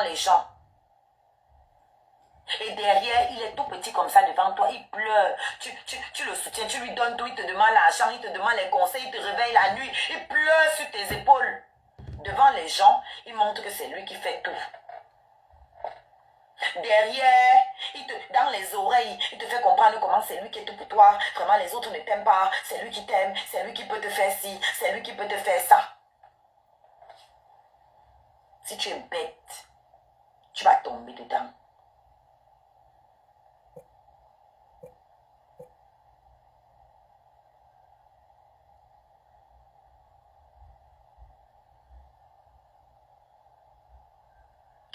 les gens. Et derrière, il est tout petit comme ça devant toi, il pleure. Tu le soutiens, tu lui donnes tout, il te demande l'argent, il te demande les conseils, il te réveille la nuit, il pleure sur tes épaules. Devant les gens, il montre que c'est lui qui fait tout. Derrière, dans les oreilles, il te fait comprendre comment c'est lui qui est tout pour toi. Vraiment, les autres ne t'aiment pas. C'est lui qui t'aime, c'est lui qui peut te faire ci, c'est lui qui peut te faire ça. Si tu es bête, tu vas tomber dedans.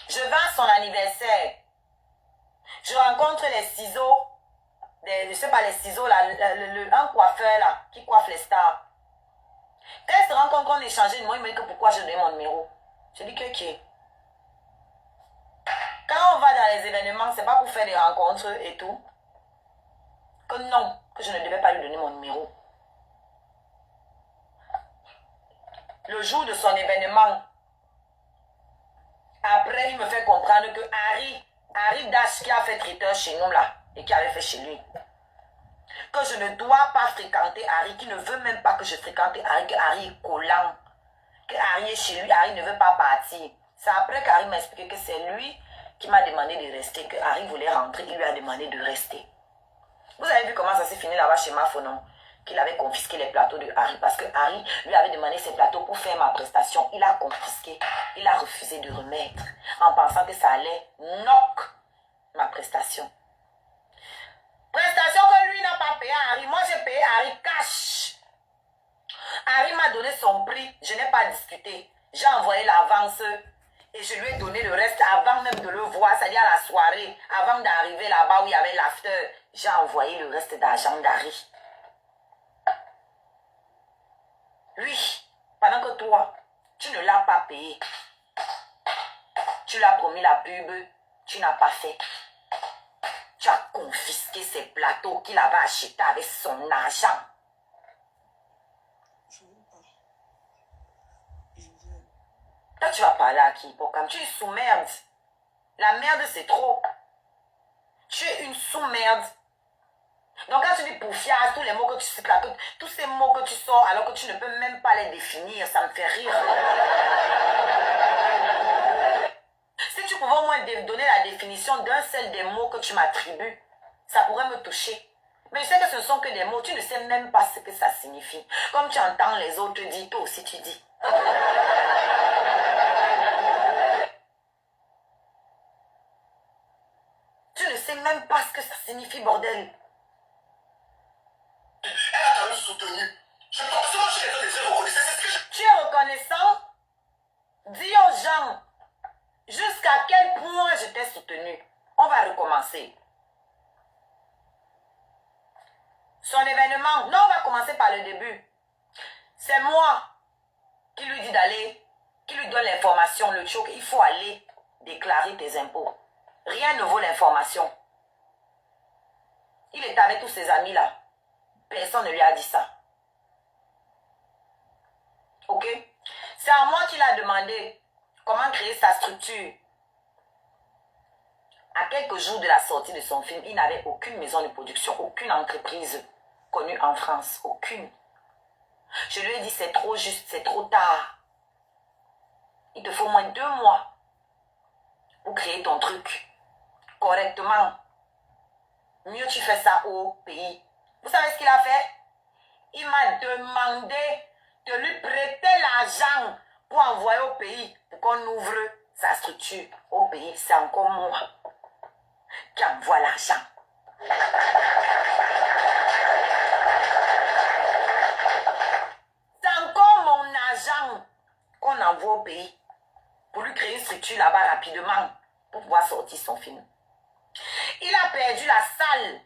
Je vais à son anniversaire. Je rencontre les ciseaux, je sais pas les ciseaux là, un coiffeur là, qui coiffe les stars. Quand elle se rend compte qu'on échangeait de moi, il me dit que pourquoi je donne mon numéro. Je dis que qui? Quand on va dans les événements, c'est pas pour faire des rencontres et tout. Que non, que je ne devais pas lui donner mon numéro. Le jour de son événement, après il me fait comprendre que Harry Dash qui a fait traiteur chez nous là, et qui avait fait chez lui, que je ne dois pas fréquenter Harry, qui ne veut même pas que je fréquente Harry, que Harry est collant, que Harry est chez lui, Harry ne veut pas partir. C'est après qu'Harry m'a expliqué que c'est lui qui m'a demandé de rester, que Harry voulait rentrer, il lui a demandé de rester. Vous avez vu comment ça s'est fini là-bas chez Mafo, non? Qu'il avait confisqué les plateaux de Harry, parce que Harry lui avait demandé ses plateaux pour faire ma prestation. Il a confisqué, il a refusé de remettre, en pensant que ça allait knock ma prestation. Prestation que lui n'a pas payé à Harry. Moi, j'ai payé Harry cash. Harry m'a donné son prix. Je n'ai pas discuté. J'ai envoyé l'avance et je lui ai donné le reste avant même de le voir, c'est-à-dire à la soirée, avant d'arriver là-bas où il y avait l'after. J'ai envoyé le reste d'argent d'Harry. Lui, pendant que toi, tu ne l'as pas payé. Tu lui as promis la pub, tu n'as pas fait. Tu as confisqué ses plateaux qu'il avait achetés avec son argent. Toi, tu vas parler à qui? Comme tu es sous-merde. La merde, c'est trop. Tu es une sous-merde. Donc, quand tu dis poufias, tous les mots que tu cites là, tous ces mots que tu sors alors que tu ne peux même pas les définir, ça me fait rire. Si tu pouvais au moins donner la définition d'un seul des mots que tu m'attribues, ça pourrait me toucher. Mais je sais que ce ne sont que des mots, tu ne sais même pas ce que ça signifie. Comme tu entends les autres dire, toi aussi tu dis. Tu ne sais même pas ce que ça signifie, bordel. Elle a quand même soutenu. Je pense que je les ai reconnaissants. C'est ce que je... Tu es reconnaissant? Dis aux gens jusqu'à quel point je t'ai soutenu. On va recommencer. Son événement, non, on va commencer par le début. C'est moi qui lui dis d'aller, qui lui donne l'information, le choc. Il faut aller déclarer tes impôts. Rien ne vaut l'information. Il est avec tous ses amis là. Personne ne lui a dit ça. Ok? C'est à moi qu'il a demandé comment créer sa structure. À quelques jours de la sortie de son film, il n'avait aucune maison de production, aucune entreprise connue en France. Aucune. Je lui ai dit, c'est trop juste, c'est trop tard. Il te faut au moins 2 mois pour créer ton truc correctement. Mieux tu fais ça au pays. Vous savez ce qu'il a fait? Il m'a demandé de lui prêter l'argent pour envoyer au pays, pour qu'on ouvre sa structure au pays. C'est encore moi qui envoie l'argent. C'est encore mon argent qu'on envoie au pays pour lui créer une structure là-bas rapidement pour pouvoir sortir son film. Il a perdu la salle,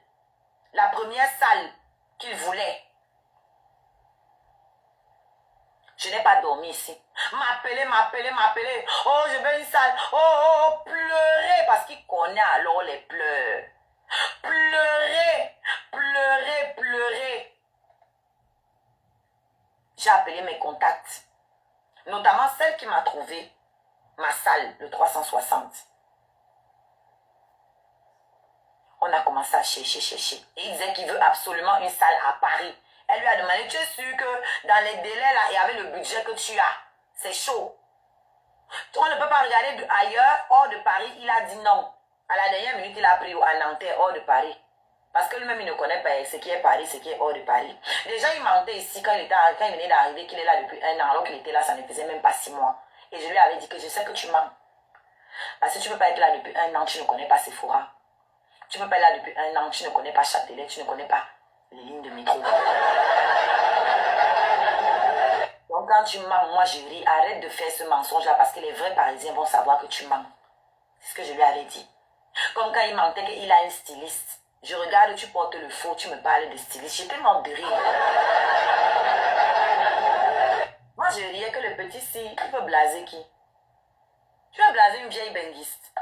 la première salle qu'il voulait. Je n'ai pas dormi ici. M'appeler. Oh, je veux une salle. Oh, pleurer parce qu'il connaît alors les pleurs. Pleurer. J'ai appelé mes contacts, notamment celle qui m'a trouvé ma salle, le 360. On a commencé à chercher. Et il disait qu'il veut absolument une salle à Paris. Elle lui a demandé, tu es sûr que dans les délais là, il y avait le budget que tu as? C'est chaud. On ne peut pas regarder ailleurs, hors de Paris. Il a dit non. À la dernière minute, il a pris à Nanterre, hors de Paris. Parce que lui-même, il ne connaît pas ce qui est Paris, ce qui est hors de Paris. Déjà, il mentait ici quand il venait d'arriver, qu'il est là depuis 1 an. Alors qu'il était là, ça ne faisait même pas 6 mois. Et je lui avais dit que je sais que tu mens. Parce que tu ne peux pas être là depuis 1 an, tu ne connais pas Sephora. Tu ne peux pas être là depuis 1 an, tu ne connais pas Châtelet, tu ne connais pas les lignes de métro. Donc quand tu mens, moi je ris, arrête de faire ce mensonge-là parce que les vrais Parisiens vont savoir que tu mens. C'est ce que je lui avais dit. Comme quand il mentait qu'il a un styliste. Je regarde, tu portes le faux, tu me parles de styliste. J'étais mort de rire. Moi je riais que le petit si, il peut blaser qui? Tu veux blaser une vieille benguiste?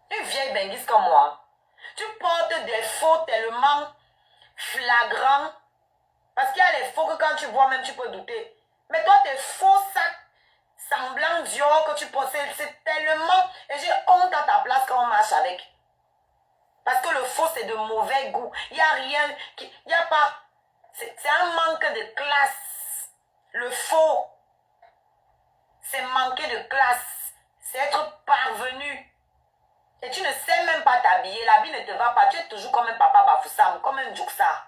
Une vieille benguiste comme moi. Tu portes des faux tellement flagrants. Parce qu'il y a les faux que quand tu vois même tu peux douter. Mais toi tes faux sacs semblants Dior que tu possèdes, c'est tellement... Et j'ai honte à ta place quand on marche avec. Parce que le faux c'est de mauvais goût. Il n'y a rien, il n'y a pas... C'est un manque de classe. Le faux, c'est manquer de classe. C'est être parvenu. Et tu ne sais même pas t'habiller. L'habit ne te va pas. Tu es toujours comme un papa Bafoussam, comme un Djouksa.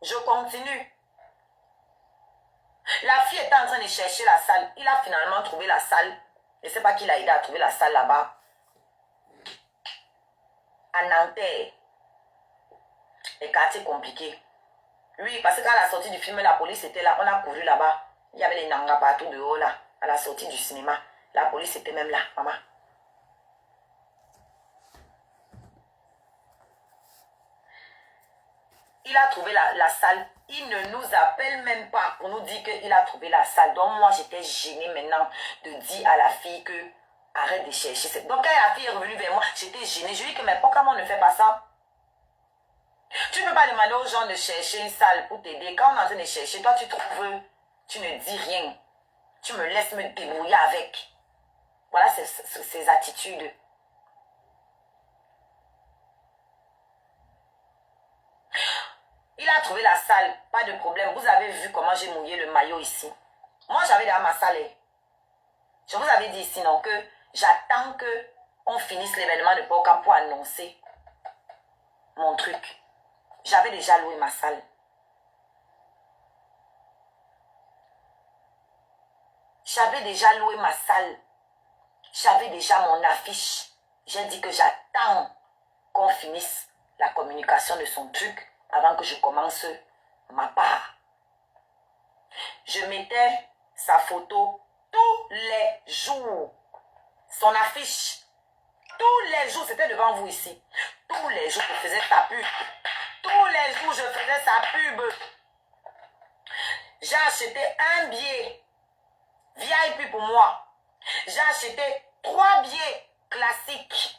Je continue. La fille était en train de chercher la salle. Il a finalement trouvé la salle. Je ne sais pas qui l'a aidé à trouver la salle là-bas. À Nanterre. Les quartiers compliqués. Oui, parce qu'à la sortie du film, la police était là. On a couru là-bas. Il y avait les nangas partout dehors là. À la sortie du cinéma. La police était même là, maman. Il a trouvé la salle. Il ne nous appelle même pas pour nous dire qu'il a trouvé la salle. Donc moi, j'étais gênée maintenant de dire à la fille que arrête de chercher. Donc quand la fille est revenue vers moi, j'étais gênée. Je lui ai dit que mais pourquoi on ne fait pas ça? Tu ne peux pas demander aux gens de chercher une salle pour t'aider. Quand on est en train de chercher, toi tu trouves, tu ne dis rien. Tu me laisses me débrouiller avec. Voilà ces attitudes. Il a trouvé la salle, pas de problème. Vous avez vu comment j'ai mouillé le maillot ici. Moi, j'avais dans ma salle. Je vous avais dit ici, non, que j'attends que on finisse l'événement de Port-au-Camp pour annoncer mon truc. J'avais déjà loué ma salle. J'avais déjà loué ma salle. J'avais déjà mon affiche. J'ai dit que j'attends qu'on finisse la communication de son truc avant que je commence ma part. Je mettais sa photo tous les jours. Son affiche. Tous les jours, c'était devant vous ici. Tous les jours, je faisais sa pub. Tous les jours, je faisais sa pub. J'ai acheté un billet VIP pour moi. J'ai acheté 3 billets classiques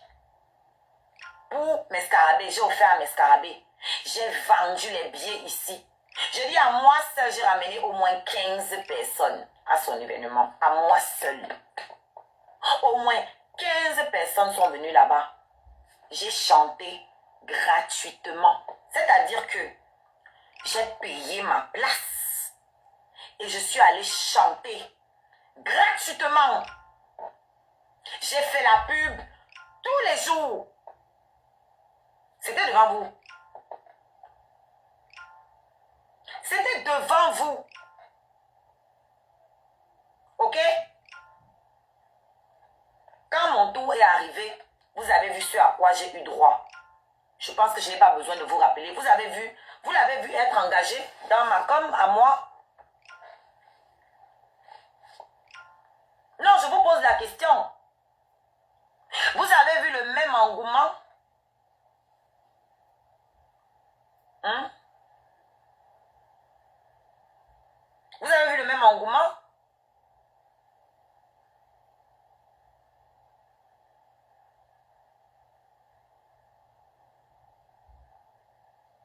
pour mes scarabées. J'ai offert à mes scarabées. J'ai vendu les billets ici. Je dis à moi seul, j'ai ramené au moins 15 personnes à son événement. À moi seul. Au moins 15 personnes sont venues là-bas. J'ai chanté gratuitement. C'est-à-dire que j'ai payé ma place. Et je suis allée chanter gratuitement. J'ai fait la pub tous les jours. C'était devant vous. C'était devant vous. Ok? Quand mon tour est arrivé, vous avez vu ce à quoi j'ai eu droit. Je pense que je n'ai pas besoin de vous rappeler. Vous l'avez vu être engagé dans ma com à moi. Non, je vous pose la question. Vous avez vu le même engouement? Hein? Vous avez vu le même engouement?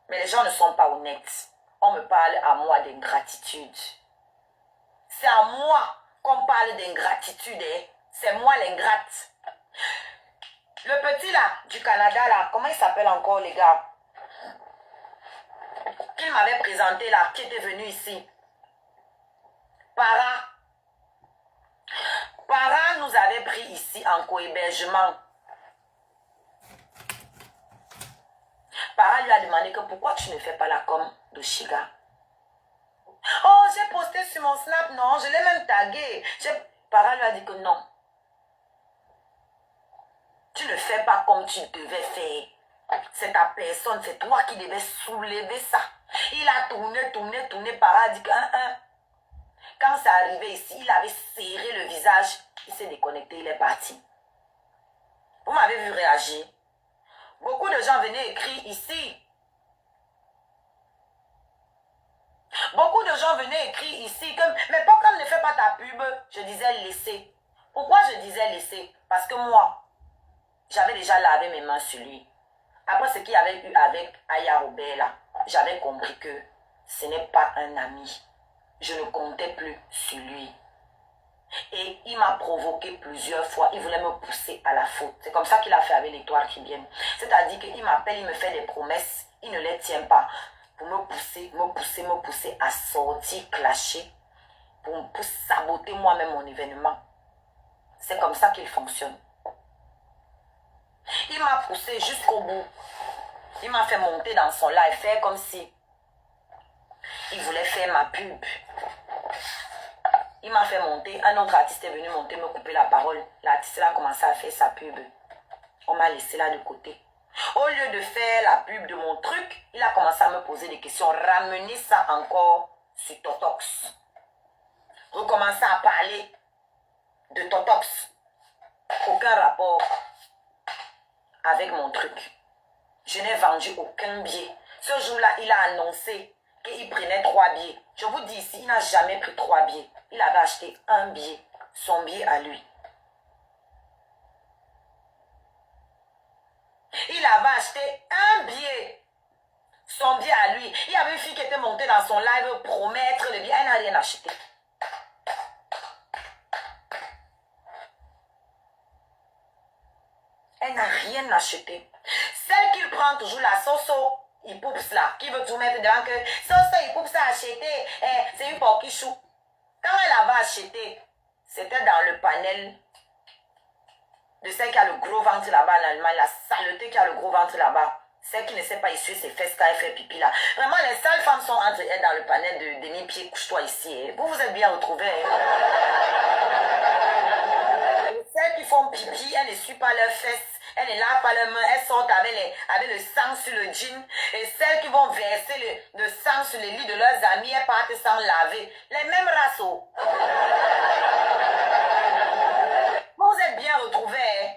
Mais les gens ne sont pas honnêtes. On me parle à moi d'ingratitude. C'est à moi qu'on parle d'ingratitude. Hein. C'est moi l'ingrate. Le petit là, du Canada là, comment il s'appelle encore les gars? Qu'il m'avait présenté là, qui était venu ici. Para nous avait pris ici en co-hébergement. Para lui a demandé que pourquoi tu ne fais pas la com de Shiga. Oh, j'ai posté sur mon Snap, non, je l'ai même tagué. Para lui a dit que non. Tu ne fais pas comme tu devais faire. C'est ta personne, c'est toi qui devais soulever ça. Il a tourné, Para a dit que quand c'est arrivé ici, il avait serré le visage. Il s'est déconnecté, il est parti. Vous m'avez vu réagir. Beaucoup de gens venaient écrire ici. Beaucoup de gens venaient écrire ici. Mais pourquoi ne fais pas ta pub? Je disais laisser. Pourquoi je disais laisser? Parce que moi, j'avais déjà lavé mes mains sur lui. Après ce qu'il y avait eu avec Aya Robert là, j'avais compris que ce n'est pas un ami. Je ne comptais plus sur lui. Et il m'a provoqué plusieurs fois. Il voulait me pousser à la faute. C'est comme ça qu'il a fait avec l'Étoile Caribéenne. C'est-à-dire qu'il m'appelle, il me fait des promesses. Il ne les tient pas. Pour me pousser à sortir, clasher. Pour saboter moi-même mon événement. C'est comme ça qu'il fonctionne. Il m'a poussé jusqu'au bout. Il m'a fait monter dans son live, faire comme si il voulait faire ma pub. Il m'a fait monter. Un autre artiste est venu monter, me couper la parole. L'artiste a commencé à faire sa pub. On m'a laissé là de côté. Au lieu de faire la pub de mon truc, il a commencé à me poser des questions. Ramener ça encore sur Totox. Recommencer à parler de Totox. Aucun rapport avec mon truc. Je n'ai vendu aucun billet. Ce jour-là, il a annoncé qu'il prenait 3 billets. Je vous dis ici, il n'a jamais pris 3 billets. Il avait acheté un billet, son billet à lui. Il avait acheté un billet, son billet à lui. Il y avait une fille qui était montée dans son live promettre le billet. Elle n'a rien acheté. Elle n'a rien acheté. Celle qu'il prend toujours la Soso, il pousse là, qui veut tout mettre devant que Soso, il pousse à acheter. C'est une porquichou. Quand elle avait acheté, c'était dans le panel de celle qui a le gros ventre là-bas en Allemagne, la saleté qui a le gros ventre là-bas. Celle qui ne sait pas essuyer ses fesses quand elle fait pipi là. Vraiment, les sales femmes sont entre elles dans le panel de Denis Pied, couche-toi ici. Hein. Vous vous êtes bien retrouvés. Hein. Celles qui font pipi, elles ne suivent pas leurs fesses. Elles ne lavent pas leurs mains, elles sortent avec le sang sur le jean. Et celles qui vont verser le sang sur les lits de leurs amis, elles partent sans laver. Les mêmes races. Vous êtes bien retrouvés. Hein?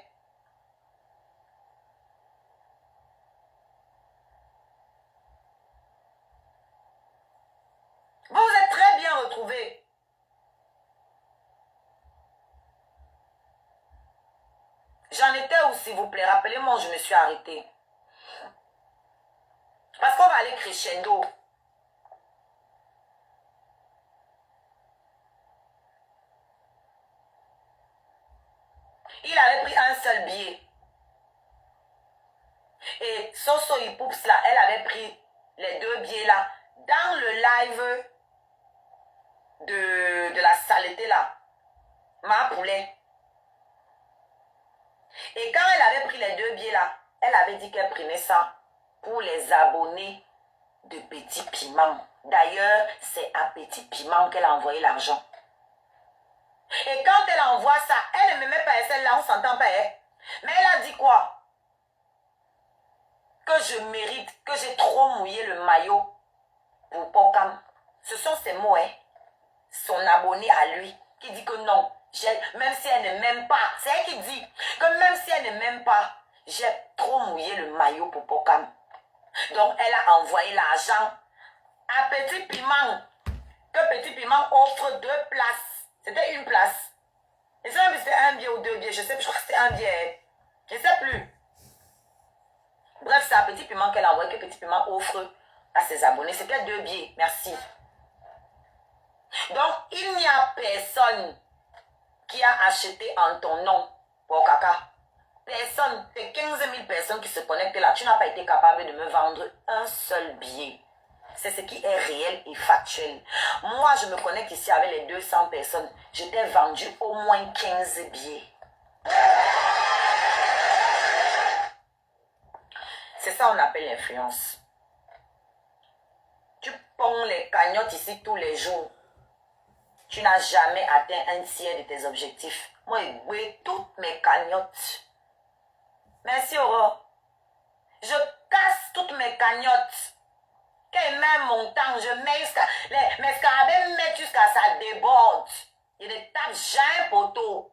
Vous êtes très bien retrouvés. J'en étais où, s'il vous plaît? Rappelez-moi où je me suis arrêtée. Parce qu'on va aller crescendo. Il avait pris un seul billet. Et Soso Ipoups là, elle avait pris les 2 billets là. Dans le live de la saleté là. Ma poulet. Et quand elle avait pris les 2 billets là, elle avait dit qu'elle prenait ça pour les abonnés de Petit Piment. D'ailleurs, c'est à Petit Piment qu'elle a envoyé l'argent. Et quand elle envoie ça, elle ne me met pas celle-là, on s'entend pas. Hein? Mais elle a dit quoi? Que je mérite, que j'ai trop mouillé le maillot pour Pokam. Ce sont ses mots, hein? Son abonné à lui, qui dit que non. Même si elle ne m'aime pas, c'est elle qui dit que même si elle ne m'aime pas, j'ai trop mouillé le maillot pour Pokam. Donc, elle a envoyé l'argent à Petit Piment, que Petit Piment offre 2 places. C'était une place. Et ça, c'était un billet ou 2 billets, je sais plus, je crois que c'était un billet. Je ne sais plus. Bref, c'est à Petit Piment qu'elle a envoyé, que Petit Piment offre à ses abonnés. C'était 2 billets, merci. Donc, il n'y a personne qui a acheté en ton nom pour caca. Personne, tes 15 000 personnes qui se connectent là, tu n'as pas été capable de me vendre un seul billet. C'est ce qui est réel et factuel. Moi, je me connecte ici avec les 200 personnes. Je t'ai vendu au moins 15 billets. C'est ça qu'on appelle l'influence. Tu ponds les cagnottes ici tous les jours. Tu n'as jamais atteint un tiers de tes objectifs. Moi, j'ai toutes mes cagnottes. Merci, Aurore. Je casse toutes mes cagnottes. Quand il met un montant, je mets jusqu'à... Mes scarabées mettent jusqu'à ça déborde. Il ne tape jamais poteau.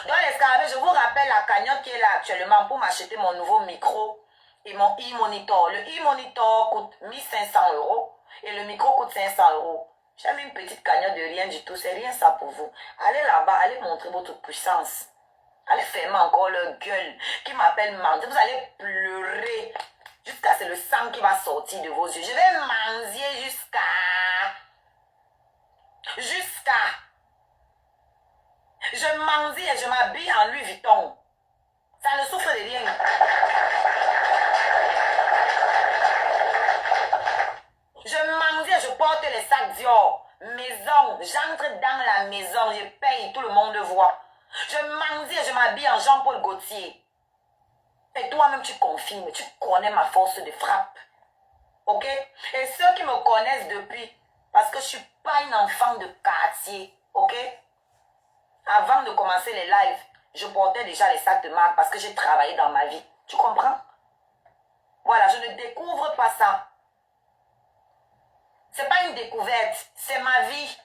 Donc les scarabées, je vous rappelle la cagnotte qui est là actuellement pour m'acheter mon nouveau micro et mon e-monitor. Le e-monitor coûte 1500 € et le micro coûte 500 €. J'ai mis une petite cagnotte de rien du tout. C'est rien ça pour vous. Allez là-bas, allez montrer votre puissance. Allez fermer encore leur gueule qui m'appelle mendier. Vous allez pleurer jusqu'à ce que le sang qui va sortir de vos yeux. Je vais mendier jusqu'à... Je mendie et je m'habille en Louis Vuitton. Ça ne souffre de rien. Je mendie et je porte les sacs Dior. Maison, j'entre dans la maison, je paye, tout le monde le voit. Je mendie et je m'habille en Jean-Paul Gaultier. Et toi-même, tu confirmes, tu connais ma force de frappe. Ok? Et ceux qui me connaissent depuis, parce que je ne suis pas une enfant de quartier. Ok? Avant de commencer les lives, je portais déjà les sacs de marque parce que j'ai travaillé dans ma vie. Tu comprends? Voilà, je ne découvre pas ça. C'est pas une découverte, c'est ma vie.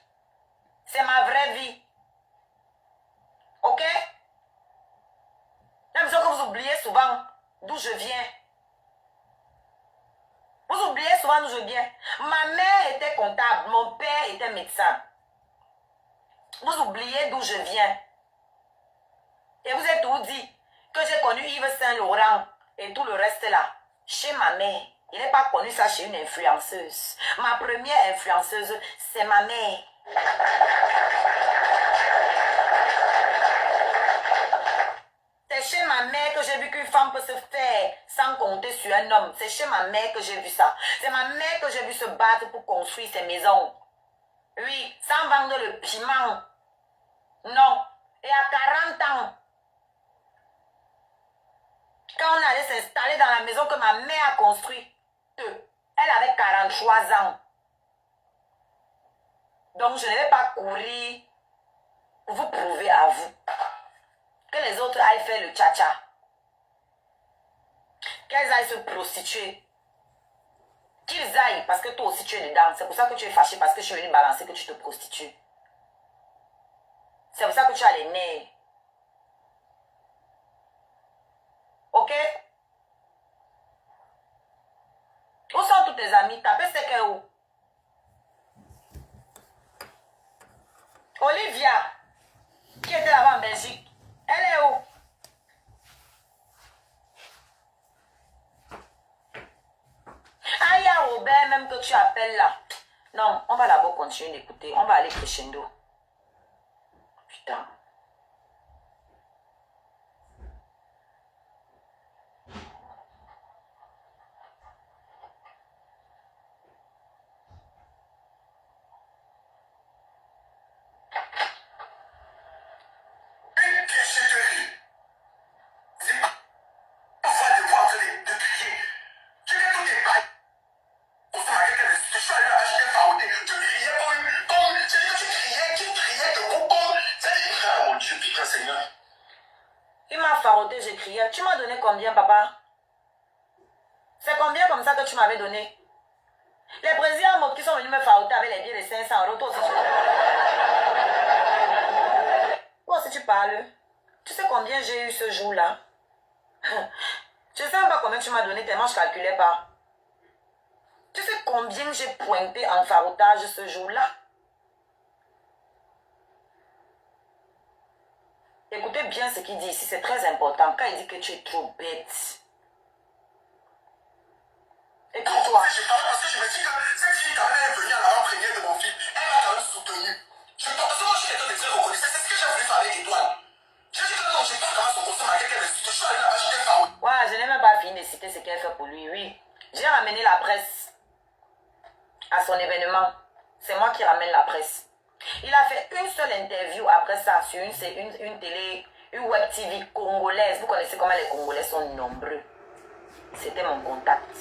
C'est ma vraie vie. Ok? J'ai l'impression que vous oubliez souvent d'où je viens. Vous oubliez souvent d'où je viens. Ma mère était comptable, mon père était médecin. Vous oubliez d'où je viens. Et vous êtes tout dit que j'ai connu Yves Saint-Laurent et tout le reste là. Chez ma mère. Il n'est pas connu ça chez une influenceuse. Ma première influenceuse, c'est ma mère. C'est chez ma mère que j'ai vu qu'une femme peut se faire sans compter sur un homme. C'est chez ma mère que j'ai vu ça. C'est ma mère que j'ai vu se battre pour construire ses maisons. Oui, sans vendre le piment. Non. Et à 40 ans, quand on allait s'installer dans la maison que ma mère a construite, elle avait 43 ans. Donc je ne vais pas courir pour vous prouver à vous que les autres aillent faire le tcha-tcha. Qu'elles aillent se prostituer. Qu'ils aillent, parce que toi aussi tu es dedans. C'est pour ça que tu es fâché, parce que je suis venu balancer que tu te prostitues. C'est pour ça que tu as les nerfs. Ok? Où sont tous tes amis? Tapez c'est que où? Olivia, qui était là-bas en Belgique, elle est où? Ah, il y a Robert même que tu appelles là. Non, on va d'abord continuer d'écouter. On va aller crescendo. Putain. Une déchetterie. C'est pas. On va devoir de crier. Tu mets tous tes bails. On s'en va quelqu'un de. Je suis allé acheter farouté. Tu criais comme. C'est que tu criais de beaucoup comme. Ah mon Dieu, putain Seigneur. Il m'a farouté, j'ai crié. Tu m'as donné combien, papa? C'est combien comme ça que tu m'avais donné? Les Brésiliens qui sont venus me farouter avec les billets de 500 €. Toi aussi tu parles. Tu sais combien j'ai eu ce jour-là? Je ne sais même pas combien tu m'as donné tellement je ne calculais pas. Tu sais combien j'ai pointé en faroutage ce jour-là? Écoutez bien ce qu'il dit ici, c'est très important. Quand il dit que tu es trop bête. Écoute-toi. Parce que je me dis que cette fille, quand elle est venue à la première de mon fils, elle a quand même soutenu amené la presse à son événement. C'est moi qui ramène la presse. Il a fait une seule interview après ça sur une télé, une web TV congolaise. Vous connaissez comment les Congolais sont nombreux. C'était mon contact.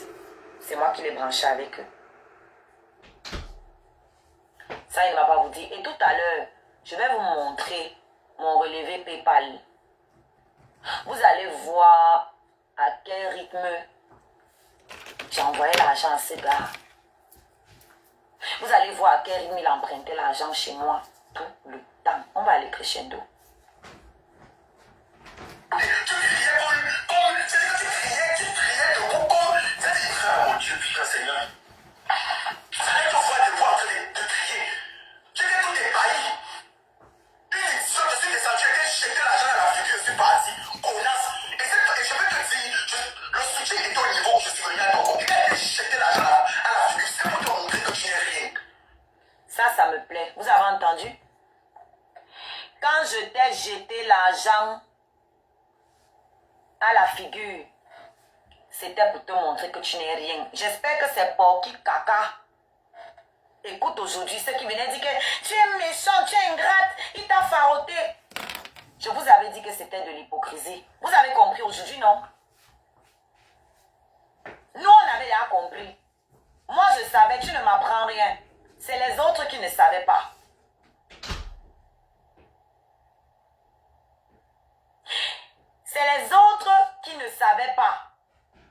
C'est moi qui l'ai branché avec eux. Ça, il ne va pas vous dire. Et tout à l'heure, je vais vous montrer mon relevé PayPal. Vous allez voir à quel rythme j'ai envoyé l'argent à ce gars. Vous allez voir à quel rythme il empruntait l'argent chez moi tout le temps. On va aller crescendo. Tu criais comme tu criais de beaucoup. Mon Dieu, putain Seigneur. Arrête de voir des voix en train de crier. Tu es tout ébahi. Une édition, je suis descendu, j'ai jeté l'argent à la figure, je suis parti. Connasse. Et je vais te dire, le soutien est au niveau où je suis venu à ton compte. Il a jeté l'argent à la figure, c'est pour te montrer que tu n'es rien. Ça me plaît. Vous avez entendu? Quand je t'ai jeté l'argent à la figure, c'était pour te montrer que tu n'es rien. J'espère que c'est Porky Kaka. Écoute aujourd'hui ceux qui venaient dire que tu es méchant, tu es ingrate, il t'a faroté. Je vous avais dit que c'était de l'hypocrisie. Vous avez compris aujourd'hui, non? Nous, on avait déjà compris. Moi, je savais, tu ne m'apprends rien. C'est les autres qui ne savaient pas. C'est les autres qui ne savaient pas.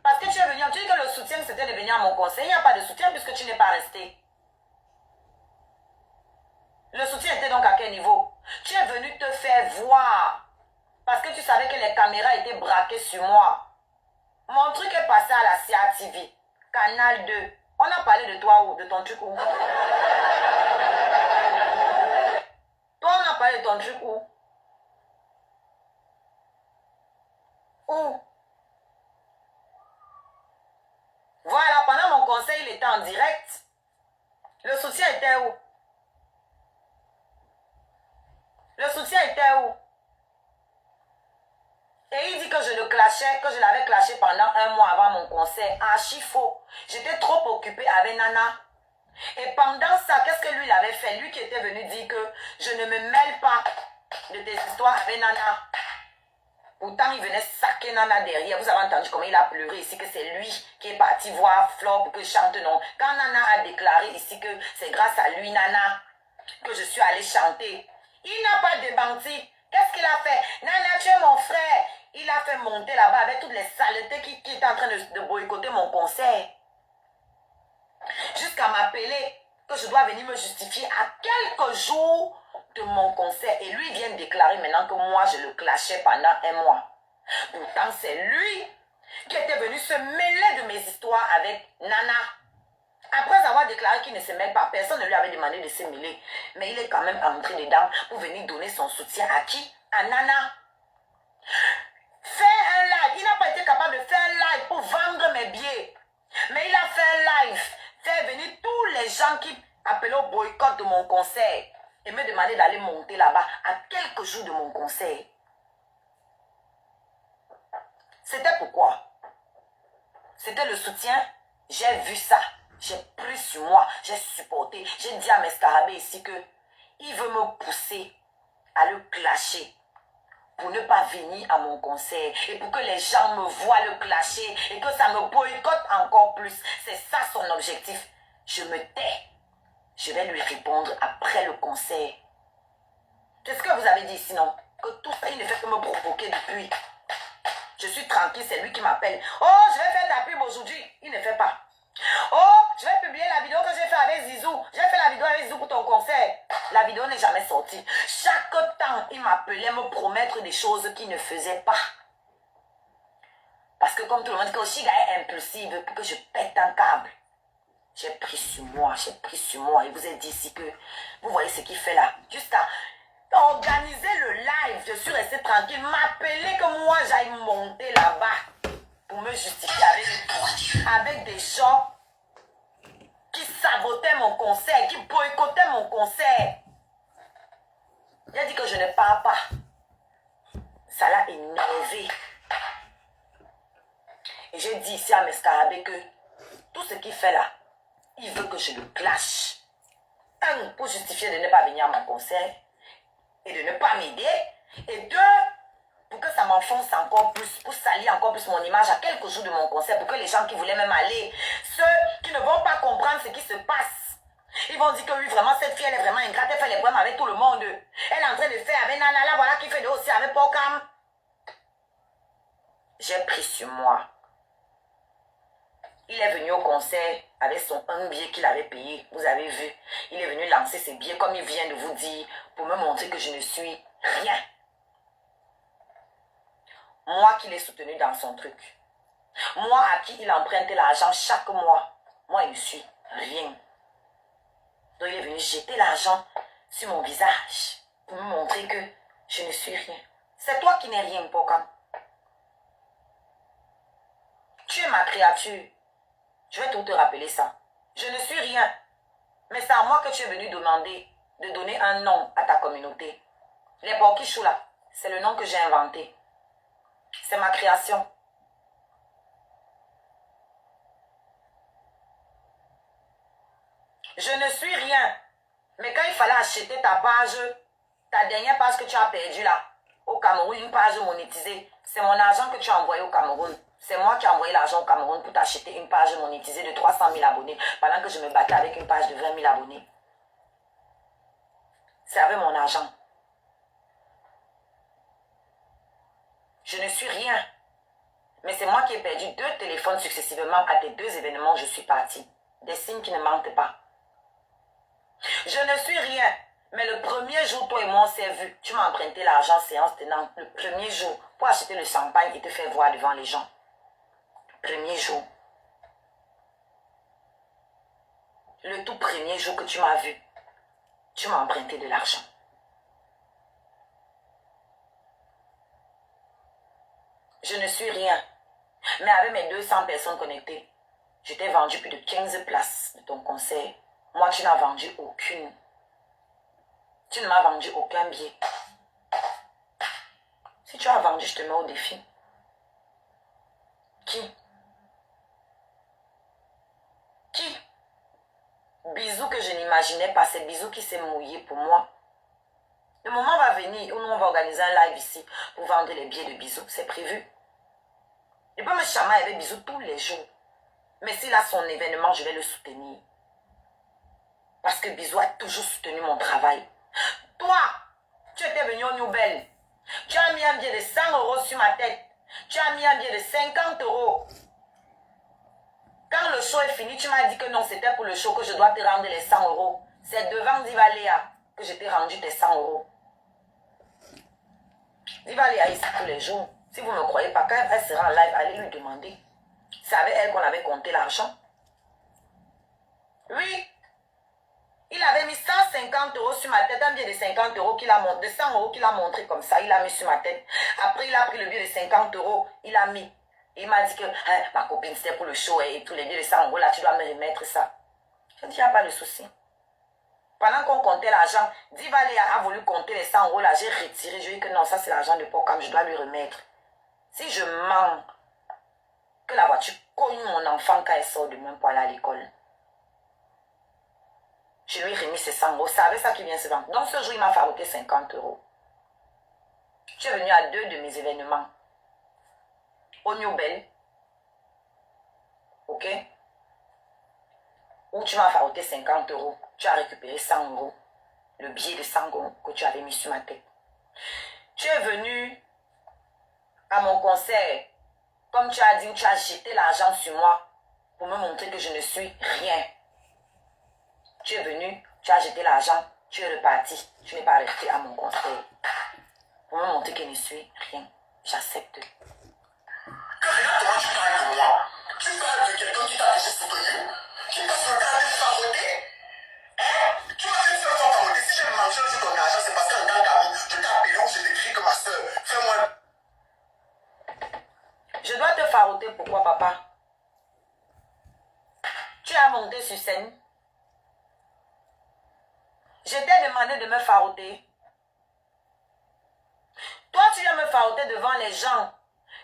Parce que tu es venu, tu dis que le soutien c'était de venir à mon conseil. Il n'y a pas de soutien puisque tu n'es pas resté. Le soutien était donc à quel niveau? Tu es venu te faire voir. Parce que tu savais que les caméras étaient braquées sur moi. Mon truc est passé à la CA TV. Canal 2. On a parlé de toi où? De ton truc où? Toi, on a parlé de ton truc où? Où? Voilà, pendant mon conseil, il était en direct. Le soutien était où? Le soutien était où? Et il dit que je le clashais, que je l'avais clashé pendant 1 mois avant mon concert. Archi faux. J'étais trop occupée avec Nana. Et pendant ça, qu'est-ce que lui il avait fait? Lui qui était venu dire que je ne me mêle pas de tes histoires avec Nana. Pourtant, il venait saquer Nana derrière. Vous avez entendu comment il a pleuré ici, que c'est lui qui est parti voir Flore pour que je chante, non. Quand Nana a déclaré ici que c'est grâce à lui, Nana, que je suis allée chanter, il n'a pas démenti. Qu'est-ce qu'il a fait? Nana, tu es mon frère. Il a fait monter là-bas avec toutes les saletés qui étaient en train de boycotter mon concert. Jusqu'à m'appeler que je dois venir me justifier à quelques jours de mon concert. Et lui vient de déclarer maintenant que moi, je le clashais pendant 1 mois. Pourtant, c'est lui qui était venu se mêler de mes histoires avec Nana. Après avoir déclaré qu'il ne se mêle pas, personne ne lui avait demandé de se mêler. Mais il est quand même entré dedans pour venir donner son soutien à qui? À Nana. Faire un live. Il n'a pas été capable de faire un live pour vendre mes billets. Mais il a fait un live. Faire venir tous les gens qui appelaient au boycott de mon concert. Et me demander d'aller monter là-bas à quelques jours de mon concert. C'était pourquoi? C'était le soutien. J'ai vu ça. J'ai pris sur moi. J'ai supporté. J'ai dit à mes scarabées ici que il veut me pousser à le clasher. Pour ne pas venir à mon concert. Et pour que les gens me voient le clasher. Et que ça me boycotte encore plus. C'est ça son objectif. Je me tais. Je vais lui répondre après le concert. Qu'est-ce que vous avez dit sinon? Que tout ça, il ne fait que me provoquer depuis. Je suis tranquille, c'est lui qui m'appelle. Oh, je vais faire ta pub aujourd'hui. Il ne fait pas. Oh, je vais publier la vidéo que j'ai fait avec Zizou. J'ai fait la vidéo avec Zizou pour ton concert. La vidéo n'est jamais sortie. Chaque temps, il m'appelait me promettre des choses qu'il ne faisait pas. Parce que comme tout le monde dit que Oshiga est impulsive pour que je pète un câble. J'ai pris sur moi, j'ai pris sur moi. Il vous a dit ici que, vous voyez ce qu'il fait là. Jusqu'à organiser le live, je suis restée tranquille. M'appeler que moi j'aille monter là-bas pour me justifier avec des gens qui sabotaient mon concert, qui boycottaient mon concert. Il a dit que je ne pars pas. Ça l'a énervé. Et j'ai dit ici à mes scarabées que Tout ce qu'il fait là, il veut que je le clash. Un, pour justifier de ne pas venir à mon concert et de ne pas m'aider. Et deux, pour que ça m'enfonce encore plus, pour salir encore plus mon image à quelques jours de mon concert, pour que les gens qui voulaient même aller, ceux qui ne vont pas comprendre ce qui se passe, ils vont dire que oui, vraiment, cette fille, elle est vraiment ingrate, elle fait les problèmes avec tout le monde. Elle est en train de faire avec Nana, là, voilà, qui fait de aussi avec Pokam. J'ai pris sur moi. Il est venu au concert avec un billet qu'il avait payé, vous avez vu. Il est venu lancer ses billets, comme il vient de vous dire, pour me montrer que je ne suis rien. Moi qui l'ai soutenu dans son truc. Moi à qui il empruntait l'argent chaque mois. Moi, il ne suis rien. Donc, il est venu jeter l'argent sur mon visage pour me montrer que je ne suis rien. C'est toi qui n'es rien, Pokam. Tu es ma créature. Je vais tout te rappeler ça. Je ne suis rien. Mais c'est à moi que tu es venu demander de donner un nom à ta communauté. Les Porkichou là, c'est le nom que j'ai inventé. C'est ma création. Je ne suis rien. Mais quand il fallait acheter ta page, ta dernière page que tu as perdue là, au Cameroun, une page monétisée, c'est mon argent que tu as envoyé au Cameroun. C'est moi qui ai envoyé l'argent au Cameroun pour t'acheter une page monétisée de 300 000 abonnés pendant que je me battais avec une page de 20 000 abonnés. C'est avec mon argent. Je ne suis rien. Mais c'est moi qui ai perdu 2 téléphones successivement à tes 2 événements où je suis partie. Des signes qui ne mentent pas. Je ne suis rien. Mais le premier jour, toi et moi, on s'est vu. Tu m'as emprunté l'argent séance tenante le premier jour pour acheter le champagne et te faire voir devant les gens. Premier jour. Le tout premier jour que tu m'as vu, tu m'as emprunté de l'argent. Je ne suis rien. Mais avec mes 200 personnes connectées, je t'ai vendu plus de 15 places de ton concert. Moi, tu n'as vendu aucune. Tu ne m'as vendu aucun billet. Si tu as vendu, je te mets au défi. Qui? Qui? Bisou que je n'imaginais pas, c'est Bisou qui s'est mouillé pour moi. Le moment va venir où nous on va organiser un live ici pour vendre les billets de Bisou, c'est prévu. Je peux me chamailler avec Bisou tous les jours. Mais s'il a son événement, je vais le soutenir. Parce que Bisou a toujours soutenu mon travail. Toi, tu étais venu au New Bell. Tu as mis un billet de 100 € sur ma tête. Tu as mis un billet de 50 €. Quand le show est fini, tu m'as dit que non, c'était pour le show que je dois te rendre les 100 €. C'est devant Diva Léa que je t'ai rendu tes 100 €. Diva Léa ici tous les jours. Si vous ne me croyez pas, quand elle sera en live, allez lui demander. C'est avec elle qu'on avait compté l'argent. Oui. Il avait mis 150 € sur ma tête, un billet de 50 € qu'il a montré, de 100 € qu'il a montré comme ça, il a mis sur ma tête. Après, il a pris le billet de 50 €, il a mis. Il m'a dit que ma copine, c'était pour le show et tous les billets de 100 € là, tu dois me remettre ça. Je dis, il n'y a pas de souci. Pendant qu'on comptait l'argent, Diva Léa a voulu compter les 100 € là, j'ai retiré, je lui ai dit que non, ça c'est l'argent de Pokam, je dois lui remettre. Si je mens, que la voiture cogne mon enfant quand elle sort demain pour aller à l'école. Je lui ai remis ses 100 €. C'est avec ça qu'il vient se vendre. Donc ce jour, il m'a fabriqué 50 €. Je suis venu à 2 de mes événements. Au New Bell. Ok? Où tu m'as fabriqué 50 €. Tu as récupéré 100 €. Le billet de 100 € que tu avais mis sur ma tête. Tu es venu à mon concert. Comme tu as dit, tu as jeté l'argent sur moi pour me montrer que je ne suis rien. Tu es venu, tu as jeté l'argent, tu es reparti. Tu n'es pas resté à mon concert. Pour me montrer que je ne suis rien. J'accepte. Regarde comment tu parles de moi. Tu parles de quelqu'un qui t'a déjà soutenu, qui t'a regardé favoriser. Hein? Tu m'as une seule fois favoriser. Si j'ai mangé un jour ton argent, c'est parce qu'un grand ami, je t'ai appelé ou je t'écris que ma soeur. Fais-moi. Je dois te faroter. Pourquoi, papa? Tu as monté sur scène. Je t'ai demandé de me faroter. Toi, tu viens me faroter devant les gens.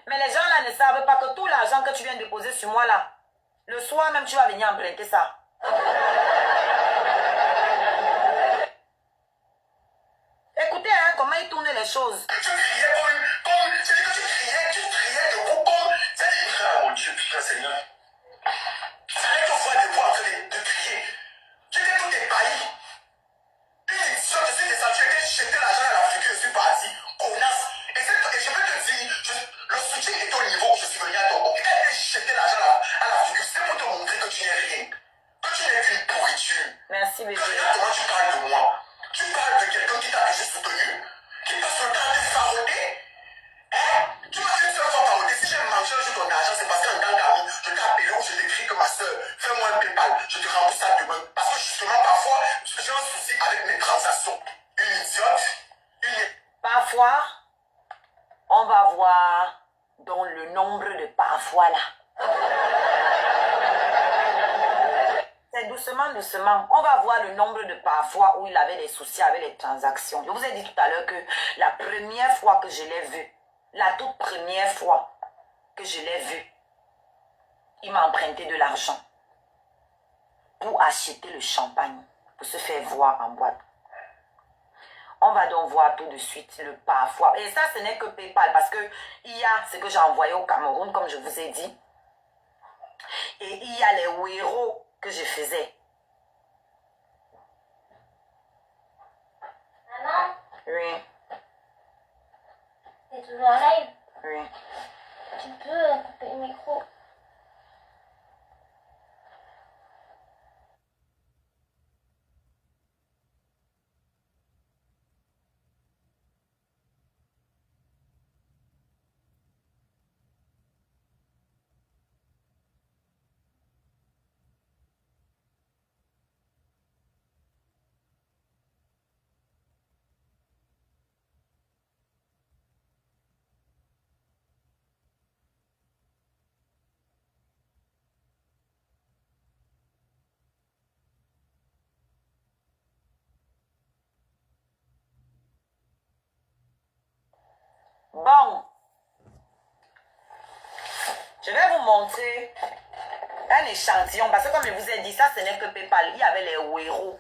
Mais les gens là ne savent pas que tout l'argent que tu viens de poser sur moi là, Le soir même, tu vas venir emprunter ça. Écoutez, hein, comment il tournait les choses. Tu criais comme c'est-à-dire que tu criais debout comme, c'est-à-dire, ah mon Dieu, putain Seigneur. C'est-à-dire que tu vois des voix en train de crier. Tu étais tout ébahi. Une édition, je suis descendu, j'ai jeté l'argent à la figure, je suis parti, connasse. Et je peux te dire, le soutien est au niveau où je suis venu à Togo. Et quand j'ai jeté l'argent à la figure, c'est pour te montrer que tu n'es rien. Que tu n'es qu'une pourriture. Merci, bébé. Comment tu parles de moi? Tu parles de quelqu'un qui t'a déjà soutenu, qui passe le temps de farauder. Hein? Tu m'as une seule fois farauder. Si j'ai mangé sur ton argent, c'est parce qu'en tant qu'ami, je t'ai appelé ou je t'ai écrit que ma soeur, fais-moi un PayPal, je te rembourse ça demain. Parce que justement, parfois, j'ai un souci avec mes transactions. Une idiote, Parfois, on va voir dans le nombre de parfois là. C'est doucement, doucement. On va voir le nombre de parfois où il avait des soucis avec les transactions. Je vous ai dit tout à l'heure que la première fois que je l'ai vu, la toute première fois que je l'ai vu, il m'a emprunté de l'argent pour acheter le champagne, pour se faire voir en boîte. On va donc voir tout de suite le parfois. Et ça, ce n'est que PayPal parce que il y a ce que j'ai envoyé au Cameroun, comme je vous ai dit. Et il y a les Wero que je faisais. Maman, Oui, t'es toujours en live. oui. Tu peux couper le micro. Bon. Je vais vous montrer un échantillon. Parce que comme je vous ai dit, ça ce n'est que PayPal. Il y avait les Wero.